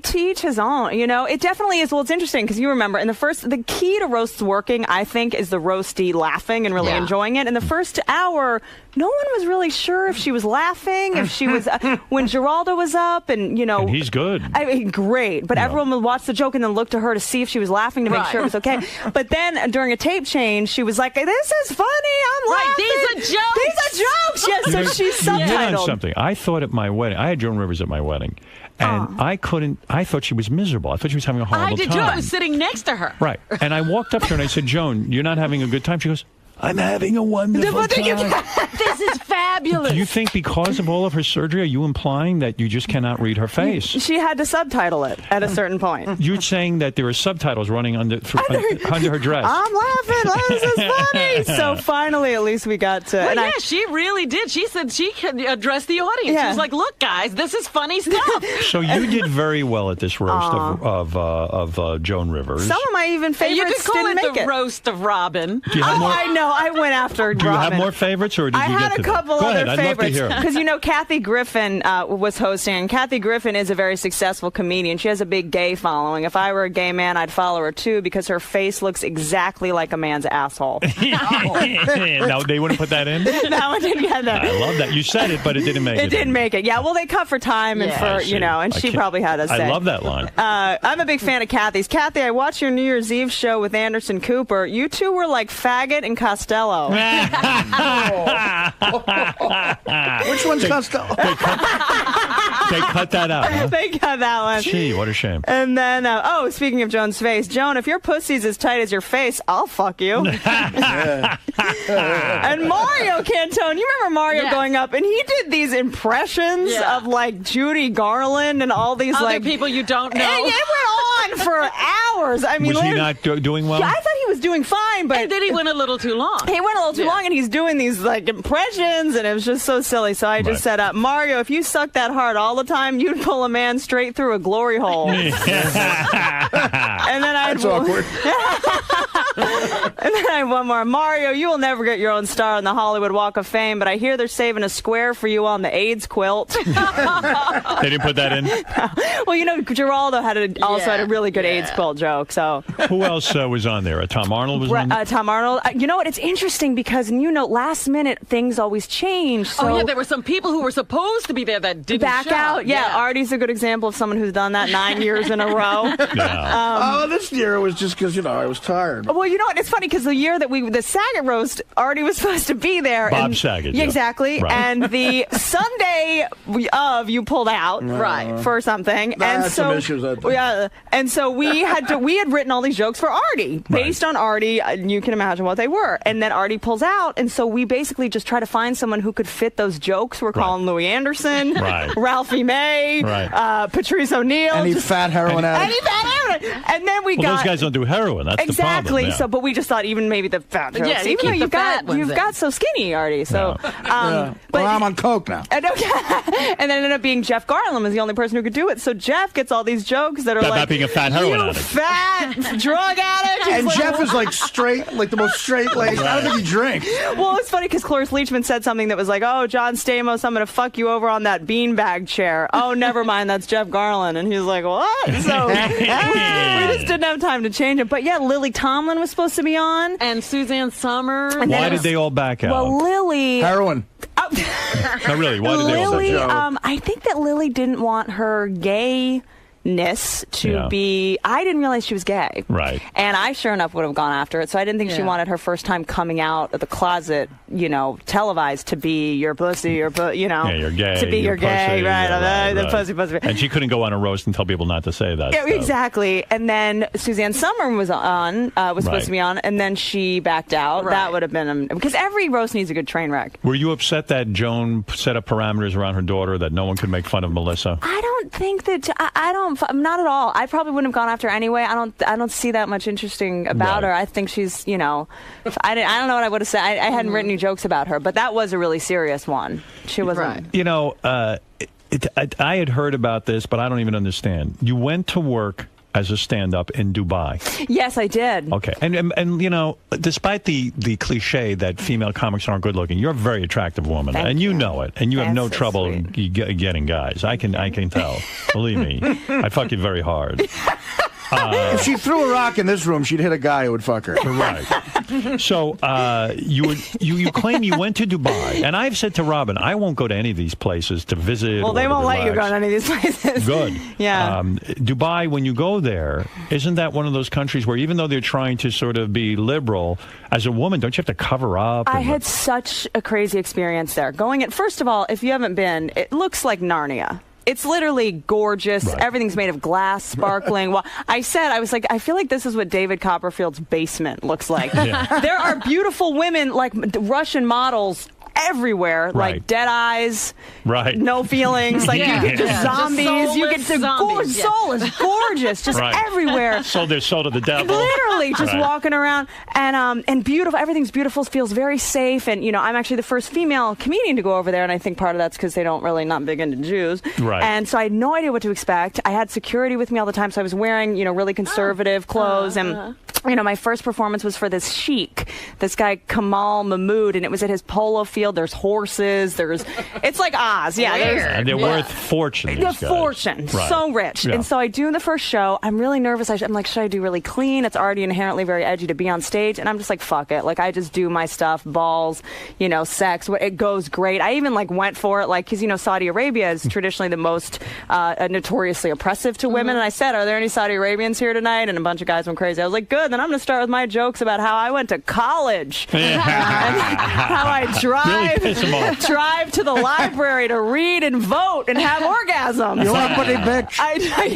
To each his own. It definitely is. Well, it's interesting because you remember the key to roasts working, I think, is the roastie laughing and really enjoying it. In the first hour, no one was really sure if she was laughing, if she was when Geraldo was up, and and he's good. I mean, great, but everyone would watch the joke and then look to her to see if she was laughing to make sure it was okay. But then during a tape change, she was like, "This is funny. I'm laughing. These are jokes. These are jokes." Yes, so she's subtitled. Something. I thought at my wedding, I had Joan Rivers at my wedding, and I thought she was miserable. I thought she was having a horrible time. I did too. I was sitting next to her. Right, and I walked up to her and I said, "Joan, you're not having a good time." She goes, I'm having a wonderful time. This is fabulous. Do you think because of all of her surgery, are you implying that you just cannot read her face? She had to subtitle it at a certain point. You're saying that there are subtitles running under her dress. I'm laughing. This is funny. So finally, at least we got to. Well, she really did. She said she could address the audience. She was like, "Look, guys, this is funny stuff." So you did very well at this roast of Joan Rivers. Some of my even favorites you could call didn't it make the it. roast of Robin. I know. I went after Robin. Do you have more favorites, or did you had get to a couple Go other ahead, favorites. I'd love to hear. Because Kathy Griffin was hosting, and Kathy Griffin is a very successful comedian. She has a big gay following. If I were a gay man, I'd follow her too, because her face looks exactly like a man's asshole. No, they wouldn't put that in? No, I didn't get that. I love that. You said it, but it didn't make it. It didn't make it. Yeah, well, they cut for time and and she probably had a say. I love that line. I'm a big fan of Kathy's. Kathy, I watched your New Year's Eve show with Anderson Cooper. You two were like Faggot and Costello. Which one's Costello? They cut that out. Huh? They cut that one. Gee, what a shame. And then, speaking of Joan's face, Joan, if your pussy's as tight as your face, I'll fuck you. And Mario Cantone, you remember Mario going up, and he did these impressions of like Judy Garland and all these other people you don't know. And it went on for hours. I mean, was he not doing well? Yeah, I thought he was doing fine, but and then he went a little too long. He went a little too long, and he's doing these like impressions, and it was just so silly. So I just said, Mario, if you suck that hard all the time, you'd pull a man straight through a glory hole. And then That's awkward. And then I have one more. Mario, you will never get your own star on the Hollywood Walk of Fame, but I hear they're saving a square for you on the AIDS quilt. They didn't put that in? Well, Geraldo had had a really good AIDS quilt joke. So who else was on there? Tom Arnold was on there? Tom Arnold. You know what? It's interesting because, last minute things always change. So there were some people who were supposed to be there that didn't back show. out. Yeah, Artie's a good example of someone who's done that 9 years in a row. Yeah. This year it was just because, I was tired. Well, Well, you know what? It's funny because the year that the Saget roast, Artie was supposed to be there. Bob Saget. Yeah, exactly. Right. And the Sunday of you pulled out for something. And so we had written all these jokes for Artie based on Artie. You can imagine what they were. And then Artie pulls out, and so we basically just try to find someone who could fit those jokes. We're calling Louis Anderson, Ralphie May, Patrice O'Neill, any fat heroin addict. Any fat heroin. And then we got those guys don't do heroin. That's exactly. the problem. Yeah. So, but we just thought even maybe the fat jokes. Yeah, even though you've got so skinny, Artie. So, but I'm on coke now. And then ended up being Jeff Garland was the only person who could do it. So Jeff gets all these jokes that are about being a fat heroin addict, fat drug addict. And Jeff is like straight, like the most straight laced. I don't think he drinks. Well, it's funny because Cloris Leachman said something that was like, "Oh, John Stamos, I'm going to fuck you over on that beanbag chair." Oh, never mind, that's Jeff Garland, and he's like, "What?" So we just didn't have time to change it. But yeah, Lily Tomlin was supposed to be on, and Suzanne Summers. Why did they all back out? Well, Lily heroin. No, really. Why did they all back out? I think that Lily didn't want her gayness to be. I didn't realize she was gay. Right. And I sure enough would have gone after it. So I didn't think she wanted her first time coming out of the closet, televised to be your pussy, you're gay. To be your gay, right. The pussy. And she couldn't go on a roast and tell people not to say that. Yeah, exactly. And then Suzanne Summer was supposed to be on, and then she backed out. Right. That would have been because every roast needs a good train wreck. Were you upset that Joan set up parameters around her daughter that no one could make fun of Melissa? I don't think that. I don't. Not at all. I probably wouldn't have gone after her anyway. I don't see that much interesting about her. I think she's, I don't know what I would have said. I hadn't written any jokes about her, but that was a really serious one. She wasn't. I had heard about this, but I don't even understand. You went to work as a stand-up in Dubai. Yes, I did. Okay. And despite the cliche that female comics aren't good-looking, you're a very attractive woman. Thank you know it. And you have no so trouble getting guys. I can tell. Believe me. I fuck you very hard. If she threw a rock in this room, she'd hit a guy who would fuck her. Right. So you claim you went to Dubai, and I've said to Robin, I won't go to any of these places to visit. Well, they won't let you go to any of these places. Good. Yeah. Dubai, when you go there, isn't that one of those countries where even though they're trying to sort of be liberal, as a woman, don't you have to cover up? I had such a crazy experience there. First of all, if you haven't been, it looks like Narnia. It's literally gorgeous. Right. Everything's made of glass, sparkling. Well, I was like, I feel like this is what David Copperfield's basement looks like. Yeah. There are beautiful women, like Russian models, everywhere, like dead eyes, no feelings, like you get just zombies, you get the soul is gorgeous, just everywhere. Sold their soul to the devil. Literally, just walking around and beautiful. Everything's beautiful. Feels very safe. And I'm actually the first female comedian to go over there, and I think part of that's because they don't really not big into Jews. Right. And so I had no idea what to expect. I had security with me all the time, so I was wearing really conservative clothes and. My first performance was for this sheik, this guy Kamal Mahmood, and it was at his polo field. There's horses. It's like Oz. Yeah. And they're worth fortune. Fortune. Right. So rich. Yeah. And so I do the first show. I'm really nervous. I'm like, should I do really clean? It's already inherently very edgy to be on stage. And I'm just like, fuck it. Like, I just do my stuff, balls, sex. It goes great. I even went for it, because, Saudi Arabia is traditionally the most notoriously oppressive to women. And I said, are there any Saudi Arabians here tonight? And a bunch of guys went crazy. I was like, good. Then I'm going to start with my jokes about how I went to college. And how I drive to the library to read and vote and have orgasms. You're a pretty bitch.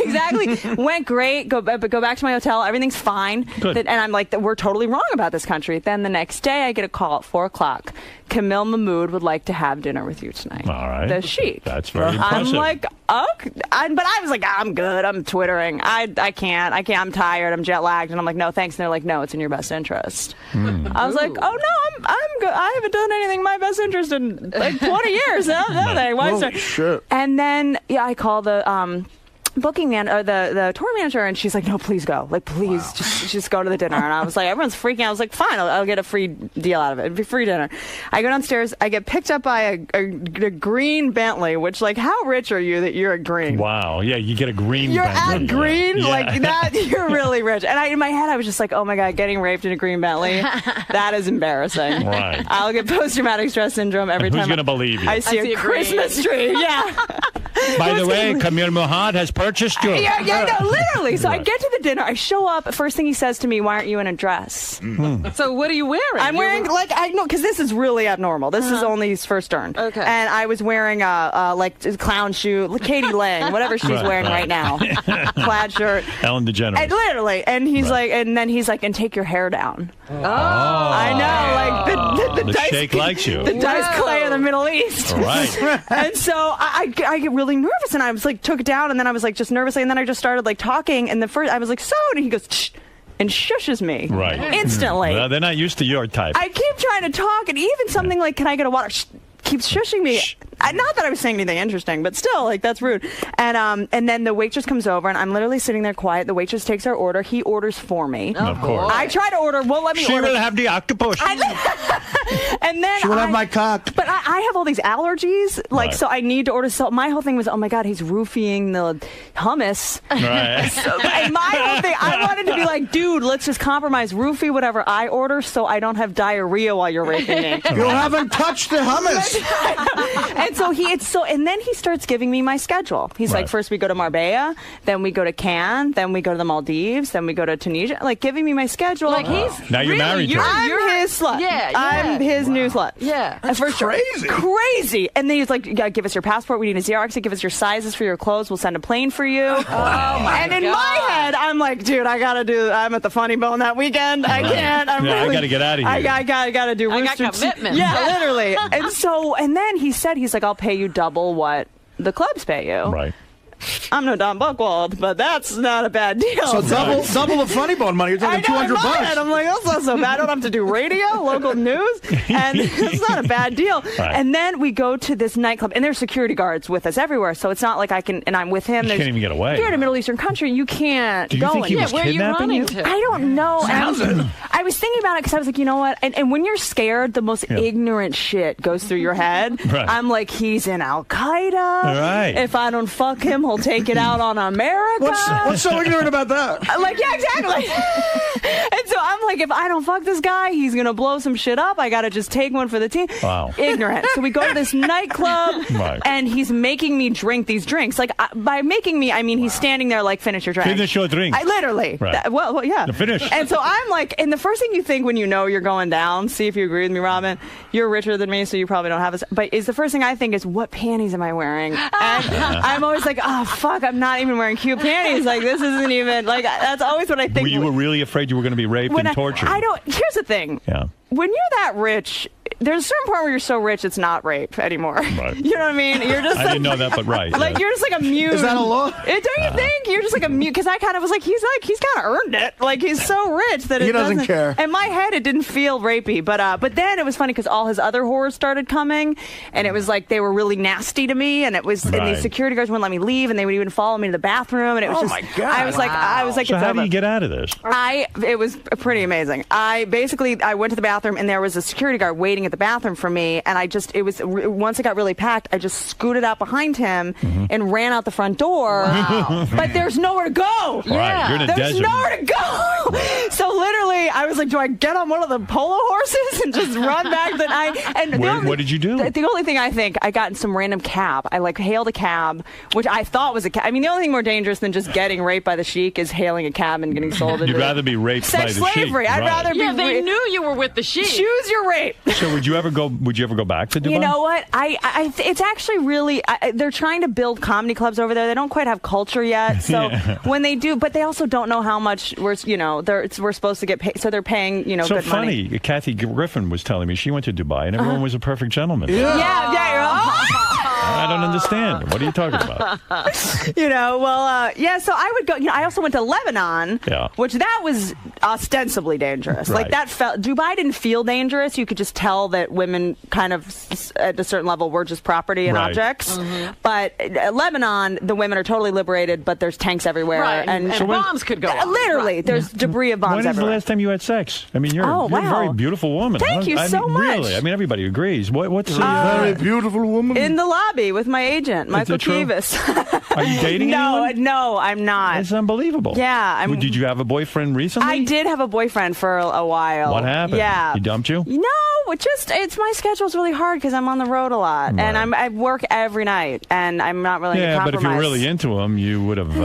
Exactly. Went great. Go back to my hotel. Everything's fine. Good. And I'm like, we're totally wrong about this country. Then the next day, I get a call at 4:00. Camille Mahmood would like to have dinner with you tonight. All right. The sheik. That's very impressive. I'm like, okay. But I was like, I'm good. I'm twittering. I can't. I'm tired. I'm jet lagged. And I'm like, no, thanks. And they're like, no, it's in your best interest. I was like, oh, no, I'm good. I haven't done anything in my best interest in 20 years. Oh, shit. And then, I call the booking man or the tour manager, and she's like, no, please go, please just go to the dinner. And I was like, everyone's freaking out. I was like, fine, I'll get a free deal out of it. It'd be free dinner. I go downstairs, I get picked up by a green Bentley, which how rich are you that you're a green? Wow. Yeah, you get a green you're Bentley. At green that you're really rich. And in my head, I was just like, oh my God, getting raped in a green Bentley, that is embarrassing. Right. I'll get post-traumatic stress syndrome every time. Who's going to believe you? I see a Christmas tree. Yeah. By the way, Kamir Muhammad has purchased you. Yeah, no, literally. So I get to the dinner. I show up. First thing he says to me, why aren't you in a dress? So what are you wearing? I'm wearing, I know, because this is really abnormal. This is only his first turn. Okay. And I was wearing a clown shoe, Katie Lang, whatever she's wearing right now. Plaid shirt. Ellen DeGeneres. And literally. And he's like, and then he's like, and take your hair down. Oh. I know. Like the dice, Sheikh likes you. The dice clay of the Middle East. Right. And so I get really nervous, and I was like, took it down, and then I was like, just nervously, and then I just started like talking, and I was like, so, and he goes, shh, and shushes me. Right. Instantly. Well, they're not used to your type. I keep trying to talk, and even something like, can I get a water? Shh, keeps shushing me. Not that I was saying anything interesting, but still, like, that's rude. And then the waitress comes over, and I'm literally sitting there quiet. The waitress takes our order. He orders for me. Of course. I try to order. Won't let me order. She will have the octopus. And then she will have my cock. But I have all these allergies, like, Right. so I need to order. So my whole thing was, oh my God, he's roofing the hummus. Right. And my whole thing, I wanted to be like, dude, let's just compromise, roofie whatever I order, so I don't have diarrhea while you're raping me. You haven't touched the hummus. And then he starts giving me my schedule. He's like, first we go to Marbella, then we go to Cannes, then we go to the Maldives, then we go to Tunisia. Like, giving me my schedule. Like, he's Now you're married to him. I'm his slut. Yeah, I'm his new slut. Yeah. That's crazy. And then he's like, you gotta give us your passport. We need a Xerox. Give us your sizes for your clothes. We'll send a plane for you. And in my head, I'm like, dude, I'm at the Funny Bone that weekend. I can't. I got to get out of here. I gotta do. I got commitments. Yeah, literally. And then he's like, I'll pay you double what the clubs pay you. Right. I'm no Don Buchwald, but that's not a bad deal. So double the Funny Bone money. You're talking $200. I'm like, that's not so bad. I don't have to do radio, local news, and it's not a bad deal. Right. And then we go to this nightclub, and there's security guards with us everywhere, so it's not like I can, and I'm with him. You can't even get away. You're in a Middle Eastern country, you can't Do you go think he was where are you kidnapping running you? to? I don't know. I was thinking about it because I was like, you know what? And when you're scared, the most ignorant shit goes through your head. Right. I'm like, he's in Al Qaeda. Right. If I don't fuck him, he'll take it out on America. What's so ignorant about that? Like, yeah, exactly. And so I'm like, if I don't fuck this guy, he's going to blow some shit up. I got to just take one for the team. Wow. Ignorant. So we go to this nightclub, Right. and he's making me drink these drinks. Like, by making me, I mean, he's standing there like, finish your drink. Finish your drink. I literally. Right. Well, yeah. No, finish. And so I'm like, and the first thing you think when you know you're going down, see if you agree with me, Robin, you're richer than me, so you probably don't have this. But is the first thing I think is, what panties am I wearing? And I'm always like, oh, fuck, I'm not even wearing cute panties. Like, this isn't even, like, that's always what I think. You were really afraid you were going to be raped and tortured. Here's the thing. Yeah. When you're that rich, there's a certain point where you're so rich it's not rape anymore. Right. You know what I mean? You're just I didn't know that, but right. Like, you're just like a mute. Is that a law? Don't you think? You're just like a mute. Because I kind of was like, he's kind of earned it. Like, he's so rich that He doesn't care. In my head, it didn't feel rapey. But then it was funny because all his other whores started coming, and it was like they were really nasty to me, and it was, and these security guards wouldn't let me leave, and they would even follow me to the bathroom, and it was my God. I was like, So it's how over. do you get out of this? It was pretty amazing. I went to the bathroom, and there was a security guard waiting at the bathroom for me, and once it got really packed, I just scooted out behind him and ran out the front door. Wow. But there's nowhere to go. Right, you're in a there's desert. nowhere to go. So literally, I was like, do I get on one of the polo horses and just run back? What did you do? The only thing I think, I got in some random cab. I hailed a cab, which I thought was a cab. I mean, the only thing more dangerous than just getting raped by the sheik is hailing a cab and getting sold into You'd rather be raped by the sex slavery. sheik. I'd rather be. Yeah, they knew you were with the sheik. Choose your rape. So would you ever go back to Dubai? You know what? It's actually really. They're trying to build comedy clubs over there. They don't quite have culture yet. So when they do, but they also don't know how much we're supposed to get paid. So they're paying So good funny. money. Kathy Griffin was telling me she went to Dubai and everyone was a perfect gentleman. Yeah. I don't understand. What are you talking about? So I would go. I also went to Lebanon, which that was ostensibly dangerous. Right. Like that Dubai didn't feel dangerous. You could just tell that women kind of at a certain level were just property and objects. Mm-hmm. But Lebanon, the women are totally liberated, but there's tanks everywhere, right. and bombs could go off. Literally, there's debris of bombs When is everywhere. the last time you had sex? I mean, you're a very beautiful woman. Thank you so much. Really, I mean, everybody agrees. What's very beautiful woman in the lobby with my agent, Michael it true? Kivas. Are you dating anyone? No, I'm not. It's unbelievable. Yeah. Did you have a boyfriend recently? I did have a boyfriend for a while. What happened? Yeah. He dumped you? No, it's my schedule's really hard because I'm on the road a lot, Right. and I work every night, and I'm not really Yeah, but compromise. if you're really into him, you would have...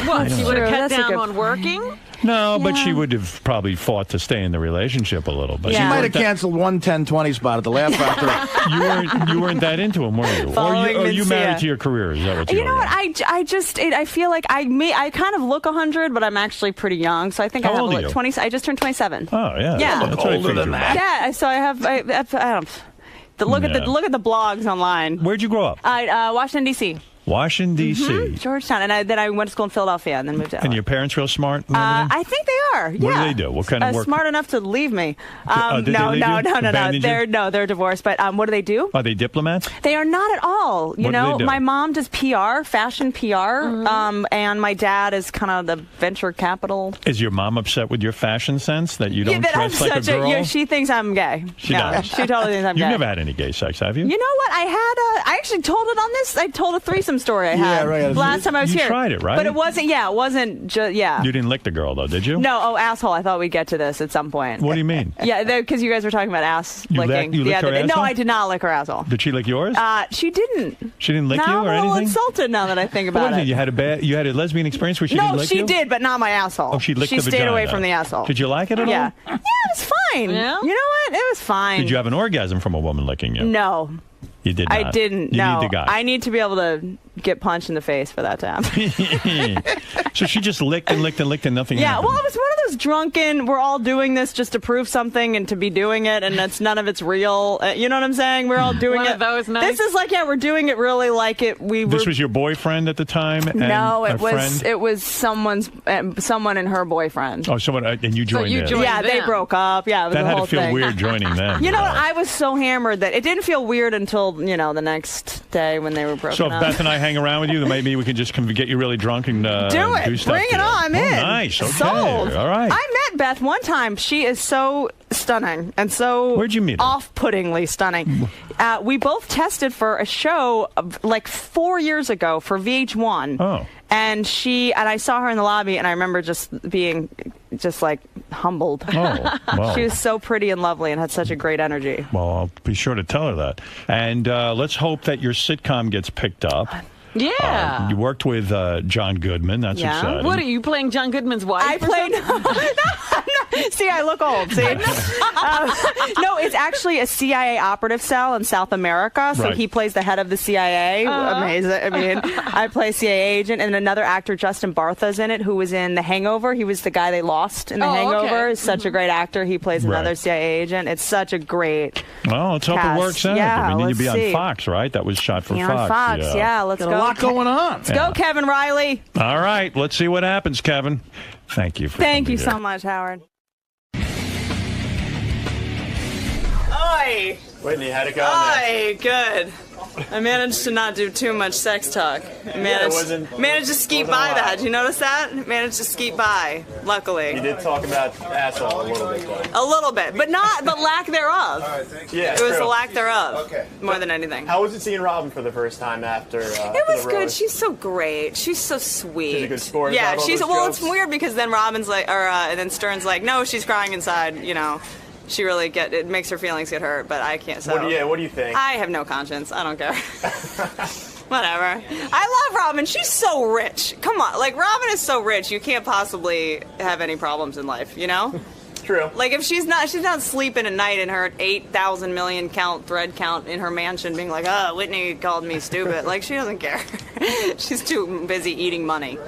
What, she would have cut That's a down good- on working? No, but she would have probably fought to stay in the relationship a little bit. She might have canceled 1:10:20 spot at the Laugh Factory. You weren't that into him, were you? Following Or you married Mencia. to your career? Is that what You know what? I feel like I kind of look 100, but I'm actually pretty young. So I think How I have old are you? 20. I just turned 27. Oh yeah, Yeah. That's what I figured. Yeah. So I have. I don't. Look at the blogs online. Where'd you grow up? Washington D.C. Washington D.C. Georgetown, and then I went to school in Philadelphia, and then moved to LA. And your parents real smart? and everything? I think they are. What Yeah. do they do? What kind of work? Smart enough to leave me. Did they No. leave you? Abandoned you? They're divorced. But what do they do? Are they diplomats? They are not at all. You What do know, they do? my mom does PR, fashion PR, and my dad is kind of the venture capital. Is your mom upset with your fashion sense that you don't that I'm dress like a such girl? she thinks I'm gay. She No, does. She totally thinks I'm You've gay. never had any gay sex, have you? You know what? I actually told it on this. I told a threesome story I Yeah, had right. last time I was You here. tried it, right? But it wasn't. Yeah, it wasn't just. Yeah. You didn't lick the girl, though, did you? No. Oh, asshole! I thought we'd get to this at some point. What do you mean? Yeah, because you guys were talking about ass You licking you the licked other her day. No, asshole? I did not lick her asshole. Did she lick yours? She didn't. She didn't lick now you or I'm a little anything? insulted now that I think What about was it. You had a lesbian experience where she didn't No, lick she you? did, but not my asshole. Oh, she licked She the stayed away vagina. from the asshole. Did you like it at Yeah. all? Yeah, it was fine. Yeah? You know what? It was fine. Did you have an orgasm from a woman licking you? No. You did not. I didn't. You No. need the guy. I need to be able to get punched in the face for that to happen. So she just licked and licked and licked and nothing Yeah, happened. well, it was one of those drunken, we're all doing this just to prove something and to be doing it, and none of it's real. You know what I'm saying? We're all doing One it. of those nights? This is like, we're doing it really like it. This was your boyfriend at the time? And No, a it was friend? it was someone and her boyfriend. Oh, someone, and you joined in. Yeah, they broke up. Yeah, it was That the had whole to feel thing. weird joining them. You know what? I was so hammered that it didn't feel weird until, the next day when they were broken So if up. Beth and I hang around with you, then maybe we can just get you really drunk and Do it. do stuff Bring it together. on. I'm Oh, in. nice. Okay. Sold. All right. I met Beth one time. She is so stunning and so Where'd you meet her? off-puttingly stunning. We both tested for a show like 4 years ago for VH1. Oh. And I saw her in the lobby, and I remember just being like humbled. Oh, wow. She was so pretty and lovely and had such a great energy. Well, I'll be sure to tell her that. And let's hope that your sitcom gets picked up. Yeah. You worked with John Goodman. That's exciting. What are you playing John Goodman's wife? I played. See, I look old. See, no, it's actually a CIA operative cell in South America. So Right. he plays the head of the CIA. Amazing. I mean, I play CIA agent, and another actor, Justin Bartha's in it, who was in The Hangover. He was the guy they lost in The Hangover. okay. He's such a great actor. He plays another Right. CIA agent. It's such a great. Well, let's hope cast. it works out. Yeah, I mean, let's you'd be see. on Fox, right? That was shot for Be Fox. on Fox. Yeah, let's Got go. a lot going on. Let's go, Kevin Riley. All right. Let's see what happens, Kevin. Thank you for Thank you coming so much, Howard. Oi! Whitney, how'd it go? Oi, good. I managed to not do too much sex talk. I managed to skeet by that. Did you notice that? Managed to skeet by, luckily. You did talk about asshole a little bit, though. A little bit, but lack thereof. Yeah, It was true. the lack thereof, more than anything. How was it seeing Robin for the first time after? It was good. She's so great. She's so sweet. She's a good sport Yeah, about all she's those well. jokes? It's weird because then Robin's like, and then Stern's like, no, she's crying inside. She really it makes her feelings get hurt, but I can't. So What do you think? I have no conscience. I don't care. Whatever. I love Robin. She's so rich. Come on, like Robin is so rich. You can't possibly have any problems in life. True. Like if she's not sleeping at night in her 8,000 million count thread count in her mansion, being like, "Oh, Whitney called me stupid." Like she doesn't care. She's too busy eating money.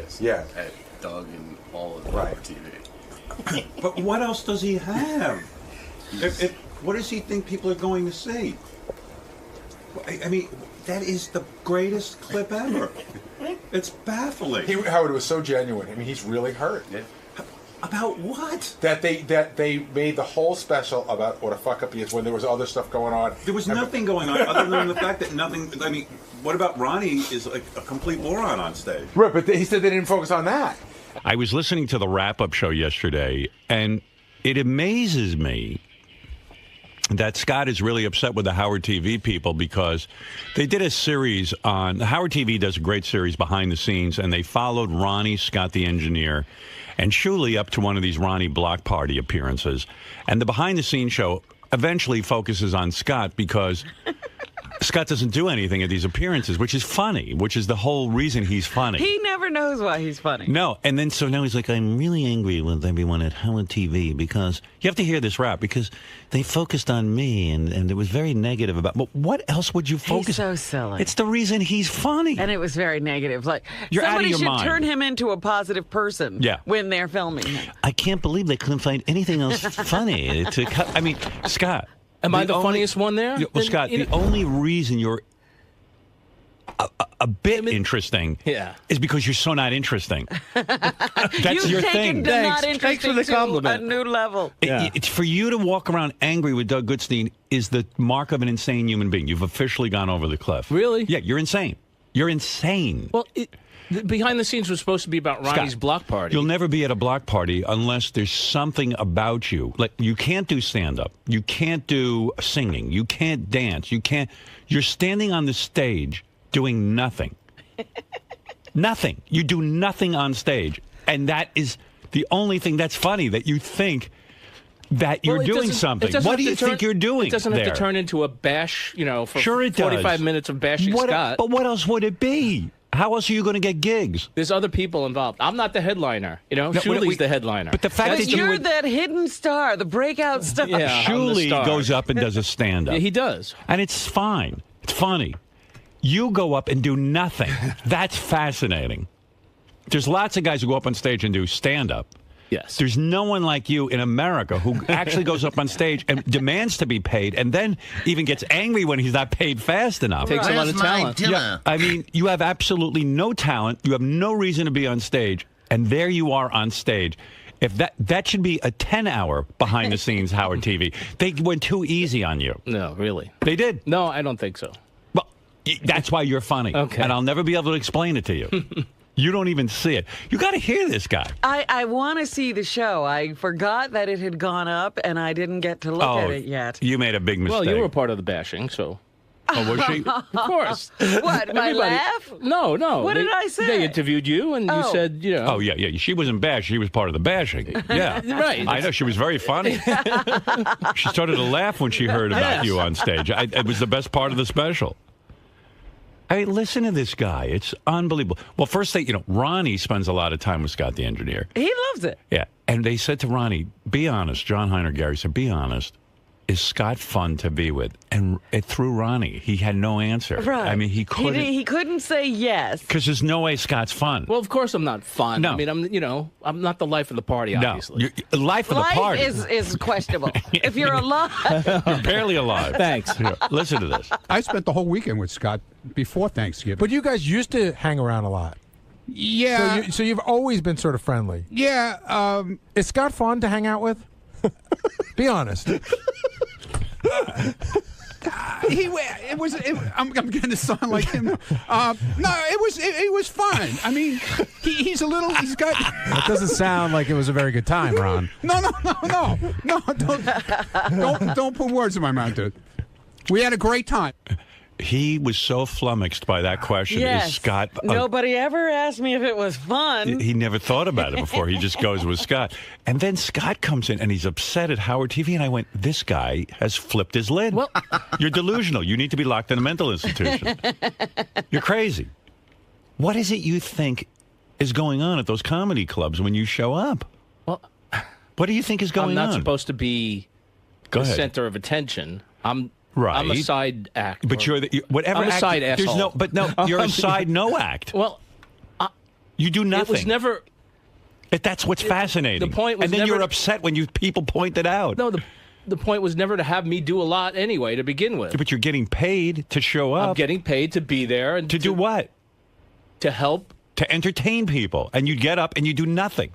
is. Yeah. At Doug and all of Right. TV. But what else does he have? What does he think people are going to see? I mean, that is the greatest clip ever. It's baffling. Howard, was so genuine. I mean, he's really hurt. Yeah. About what? That they made the whole special about what a fuck up he is when there was other stuff going on. There was nothing going on other than the fact that nothing. I mean, what about Ronnie is like a complete moron on stage? Right, but he said they didn't focus on that. I was listening to the wrap-up show yesterday, and it amazes me that Scott is really upset with the Howard TV people because they did a series on... Howard TV does a great series behind the scenes, and they followed Ronnie, Scott the engineer, and Shuley up to one of these Ronnie block party appearances. And the behind-the-scenes show eventually focuses on Scott because... Scott doesn't do anything at these appearances, which is funny, which is the whole reason he's funny. He never knows why he's funny. No, and then so now he's like, I'm really angry with everyone at Howard TV because you have to hear this rap because they focused on me and it was very negative about. But what else would you focus? He's so silly. It's the reason he's funny, and it was very negative. Like You're out of somebody your should mind. turn him into a positive person. Yeah. When they're filming him. I can't believe they couldn't find anything else funny. I mean, Scott. Am I the funniest one there? Well, Scott, the only reason you're a bit interesting is because you're so not interesting. That's your thing. Thanks for the compliment. A new level. It's for you to walk around angry with Doug Goodstein is the mark of an insane human being. You've officially gone over the cliff. Really? Yeah, you're insane. You're insane. Well, behind the scenes was supposed to be about Ronnie's Scott, block party. You'll never be at a block party unless there's something about you. Like you can't do stand-up. You can't do singing. You can't dance. You're standing on the stage doing nothing. Nothing. You do nothing on stage. And that is the only thing that's funny, that you think that you're doing something. What do you think you're doing? It doesn't have to turn into a bash, for sure it 45 does. minutes of bashing Scott. But what else would it be? How else are you going to get gigs? There's other people involved. I'm not the headliner. Shuley's the headliner. But the fact that you're that hidden star, the breakout star. Yeah, Shuley goes up and does a stand-up. Yeah, he does. And it's fine. It's funny. You go up and do nothing. That's fascinating. There's lots of guys who go up on stage and do stand-up. Yes. There's no one like you in America who actually goes up on stage and demands to be paid and then even gets angry when he's not paid fast enough. Takes a lot of talent. Yeah, I mean, you have absolutely no talent. You have no reason to be on stage. And there you are on stage. If that should be a 10-hour behind-the-scenes Howard TV. They went too easy on you. No, really. They did. No, I don't think so. Well, that's why you're funny. Okay. And I'll never be able to explain it to you. You don't even see it. You got to hear this guy. I want to see the show. I forgot that it had gone up, and I didn't get to look at it yet. You made a big mistake. Well, you were part of the bashing, so. Oh, was she? Of course. What, my laugh? No. What did I say? They interviewed you, and you said, Oh, yeah. She wasn't bashed. She was part of the bashing. Yeah. Right. I know. She was very funny. She started to laugh when she heard about you on stage. It was the best part of the special. I mean, listen to this guy. It's unbelievable. Well, first, Ronnie spends a lot of time with Scott the engineer. He loves it. Yeah. And they said to Ronnie, be honest. John Heiner Gary said, be honest. Is Scott fun to be with? And it threw Ronnie. He had no answer. Right. I mean, he couldn't. He couldn't say yes. Because there's no way Scott's fun. Well, of course I'm not fun. No. I mean, I'm not the life of the party, obviously. No. Life of the party. is questionable. If you're alive. You're barely alive. Thanks. Here, listen to this. I spent the whole weekend with Scott before Thanksgiving. But you guys used to hang around a lot. Yeah. So you've always been sort of friendly. Yeah. Is Scott fun to hang out with? Be honest. I'm going to sound like him. No, it was fun. I mean, he's got. It doesn't sound like it was a very good time, Ron. No. Don't put words in my mouth, dude. We had a great time. He was so flummoxed by that question. Yes. Is Scott? Nobody ever asked me if it was fun. He never thought about it before. He just goes with Scott. And then Scott comes in and he's upset at Howard TV. And I went, this guy has flipped his lid. Well, you're delusional. You need to be locked in a mental institution. You're crazy. What is it you think is going on at those comedy clubs when you show up? Well, what do you think is going on? I'm not supposed to be the center of attention. Right. I'm a side act. But you're whatever. I'm a side asshole. You're a side no act. Well, You do nothing. It was never. That's what's fascinating. The point was and then never, you're upset when people point it out. No, the point was never to have me do a lot anyway to begin with. But you're getting paid to show up. I'm getting paid to be there. And to do what? To help. To entertain people. And you get up and you do nothing.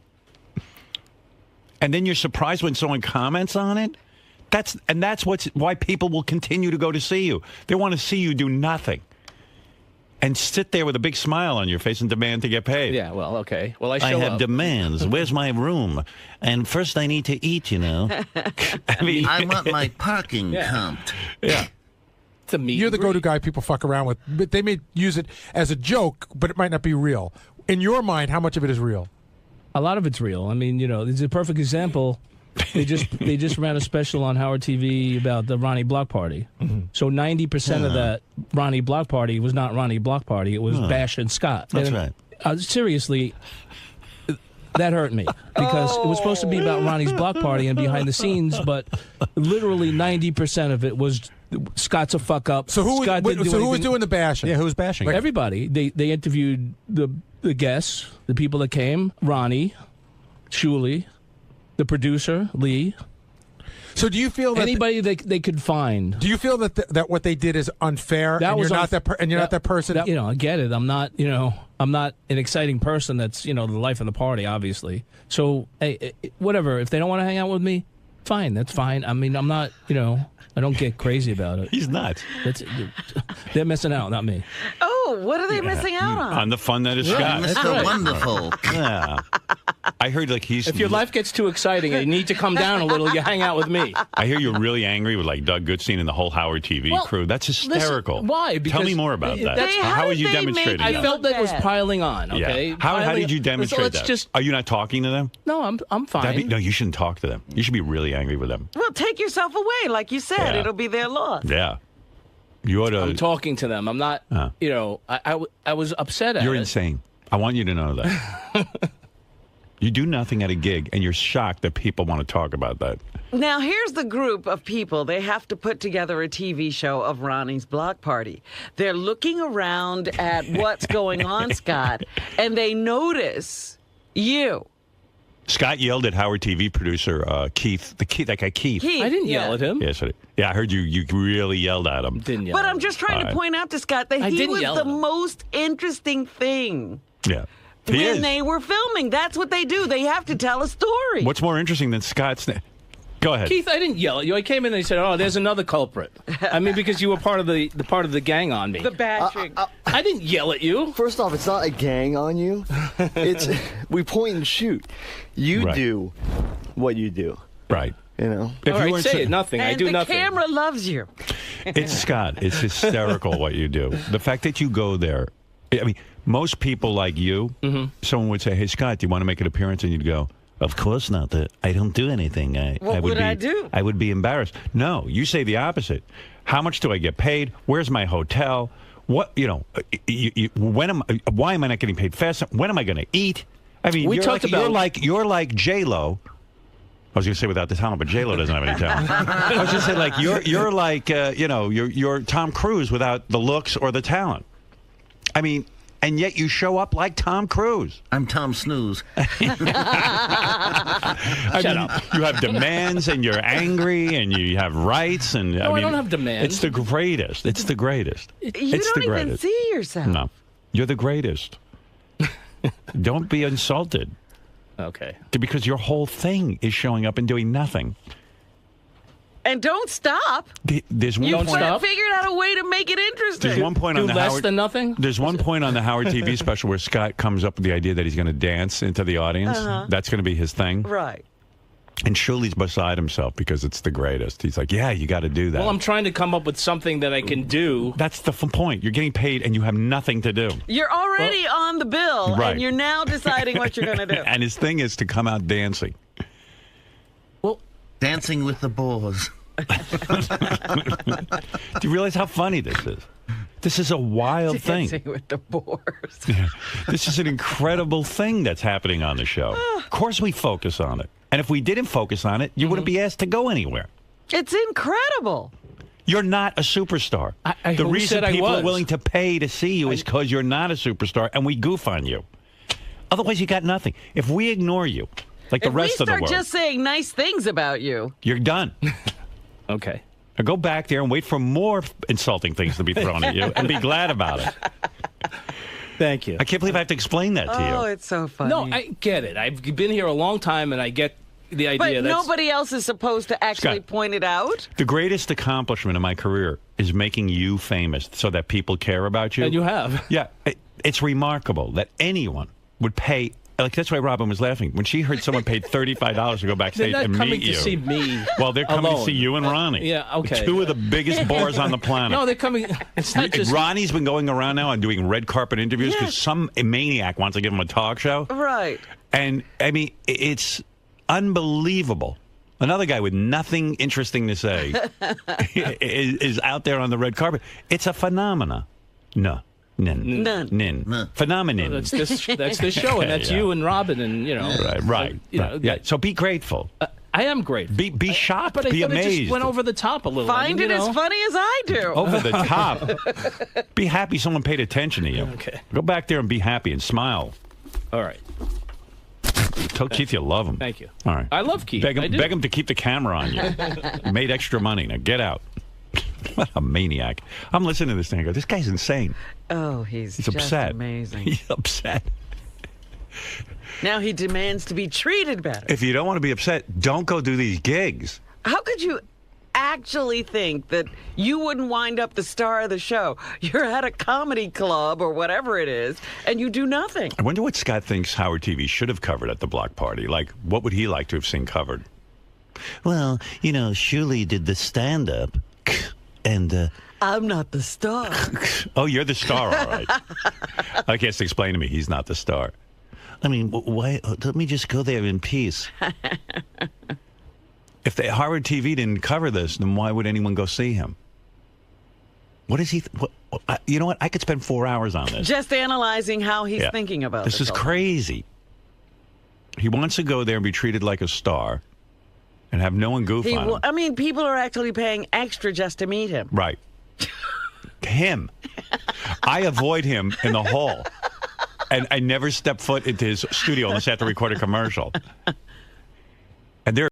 And then you're surprised when someone comments on it. That's why people will continue to go to see you. They want to see you do nothing. And sit there with a big smile on your face and demand to get paid. Yeah, well, okay. Well, I have demands. Where's my room? And first I need to eat, I want my parking comped. Yeah. You're the go-to guy people fuck around with. But they may use it as a joke, but it might not be real. In your mind, how much of it is real? A lot of it's real. I mean, it's a perfect example. They just ran a special on Howard TV about the Ronnie Block Party. Mm-hmm. So 90% of that Ronnie Block Party was not Ronnie Block Party. It was Bash and Scott. That's right. Seriously, that hurt me because it was supposed to be about Ronnie's Block Party and behind the scenes, but literally 90% of it was Scott's a fuck up. So who was doing the bashing? Yeah, who was bashing? Like, everybody. They interviewed the guests, the people that came, Ronnie, Shuli, the producer, Lee. So do you feel that anybody they could find? Do you feel that that what they did is unfair? That and you're not that person. I get it. I'm not an exciting person. That's the life of the party, obviously. So hey, whatever. If they don't want to hang out with me, fine. That's fine. I mean, I'm not. I don't get crazy about it. He's not. They're missing out, not me. Oh, what are they missing out on? On the fun that is Scott. Mr. Wonderful. Yeah. I heard he's... If your life gets too exciting and you need to come down a little, you hang out with me. I hear you're really angry with Doug Goodstein and the whole Howard TV crew. That's hysterical. Listen, why? Because tell me more about that. How would you demonstrate it? I felt that was piling on, okay? Yeah. How did you demonstrate that? Are you not talking to them? No, I'm fine. No, you shouldn't talk to them. You should be really angry with them. Well, take yourself away. Like you said, it'll be their loss. Yeah. You ought to... I'm talking to them. I'm not, I was upset at it. You're insane. I want you to know that. You do nothing at a gig, and you're shocked that people want to talk about that. Now, here's the group of people. They have to put together a TV show of Ronnie's Block Party. They're looking around at what's going on, Scott, and they notice you. Scott yelled at Howard TV producer Keith, that guy Keith. I didn't yell at him. Yes, I heard you really yelled at him. Didn't yell. But I'm just trying to point out to Scott that he was the most interesting thing. Yeah. When they were filming. That's what they do. They have to tell a story. What's more interesting than Scott's... Go ahead. Keith, I didn't yell at you. I came in and they said, "Oh, there's another culprit." I mean, because you were part of the gang on me. The bashing. I didn't yell at you. First off, it's not a gang on you. It's we point and shoot. You do what you do. Right. All right, say it. Nothing. I do nothing. And the camera loves you. It's Scott. It's hysterical what you do. The fact that you go there. I mean, most people like you, someone would say, "Hey, Scott, do you want to make an appearance?" And you'd go, "Of course not. I don't do anything. What would I do? I would be embarrassed." No, you say the opposite. How much do I get paid? Where's my hotel? What why am I not getting paid fast? When am I going to eat? I mean, you're like J-Lo. I was going to say without the talent, but J-Lo doesn't have any talent. I was going to say you're like you're Tom Cruise without the looks or the talent. I mean, and yet you show up like Tom Cruise. I'm Tom Snooze. Shut up. You have demands, and you're angry, and you have rights, and I don't have demands. It's the greatest. It's the greatest. You don't even see yourself. No, you're the greatest. Don't be insulted. Okay. Because your whole thing is showing up and doing nothing. And don't stop. There's one point. Figured out a way to make it interesting. There's one point on the less than nothing. There's one point on the Howard TV special where Scott comes up with the idea that he's going to dance into the audience. That's going to be his thing. Right. And Shuli's beside himself because it's the greatest. He's like, yeah, you got to do that. Well, I'm trying to come up with something that I can do. That's the point. You're getting paid and you have nothing to do. You're already on the bill, and you're now deciding what you're going to do. And his thing is to come out dancing. Well, dancing with the boars. Do you realize how funny this is? This is a wild thing. Dancing with the boars. Yeah. This is an incredible thing that's happening on the show. Of course we focus on it. And if we didn't focus on it, you wouldn't be asked to go anywhere. It's incredible. You're not a superstar. The reason people are willing to pay to see you is because you're not a superstar, and we goof on you. Otherwise, you got nothing. If we ignore you, like the rest of the world, if we start just saying nice things about you, you're done. Okay. Now go back there and wait for more insulting things to be thrown at you and be glad about it. Thank you. I can't believe I have to explain that to you. Oh, it's so funny. No, I get it. I've been here a long time, and I get the idea. But nobody else is supposed to actually Scott, point it out? The greatest accomplishment of my career is making you famous so that people care about you. And you have. Yeah. It's remarkable that anyone would pay. Like, that's why Robin was laughing. When she heard someone paid $35 to go backstage and meet you. They're not coming to see me. Well, they're coming alone. to see you and Ronnie. Yeah, okay. Two of the biggest bores on the planet. No, they're coming. It's not just. Ronnie's been going around now and doing red carpet interviews because some maniac wants to give him a talk show. Right. And, I mean, it's unbelievable. Another guy with nothing interesting to say is out there on the red carpet. It's a phenomena. None. Phenomenon. That's this show, and that's you and Robin, and Right. Yeah. So be grateful. I am grateful. Be shocked. But I be thought amazed. it just went over the top a little. Find it as funny as I do. Over the top. Be happy someone paid attention to you. Okay. Go back there and be happy and smile. All right. Tell Keith you love him. Thank you. All right. I love Keith. Beg him to keep the camera on you. Made extra money. Now get out. What a maniac. I'm listening to this thing. I go, this guy's insane. Oh, he's just upset. amazing. He's upset. Now he demands to be treated better. If you don't want to be upset, don't go do these gigs. How could you actually think that you wouldn't wind up the star of the show? You're at a comedy club or whatever it is, and you do nothing. I wonder what Scott thinks Howard TV should have covered at the block party. Like, what would he like to have seen covered? Well, Shuley did the stand-up, and... I'm not the star. Oh, you're the star, all right. I guess explain to me he's not the star. I mean, why? Let me just go there in peace. If Howard TV didn't cover this, then why would anyone go see him? What is he? You know what? I could spend 4 hours on this. Just analyzing how he's thinking about this. This is crazy. He wants to go there and be treated like a star and have no one goof on him. I mean, people are actually paying extra just to meet him. Right. Him. I avoid him in the hall. And I never step foot into his studio unless I have to record a commercial. And there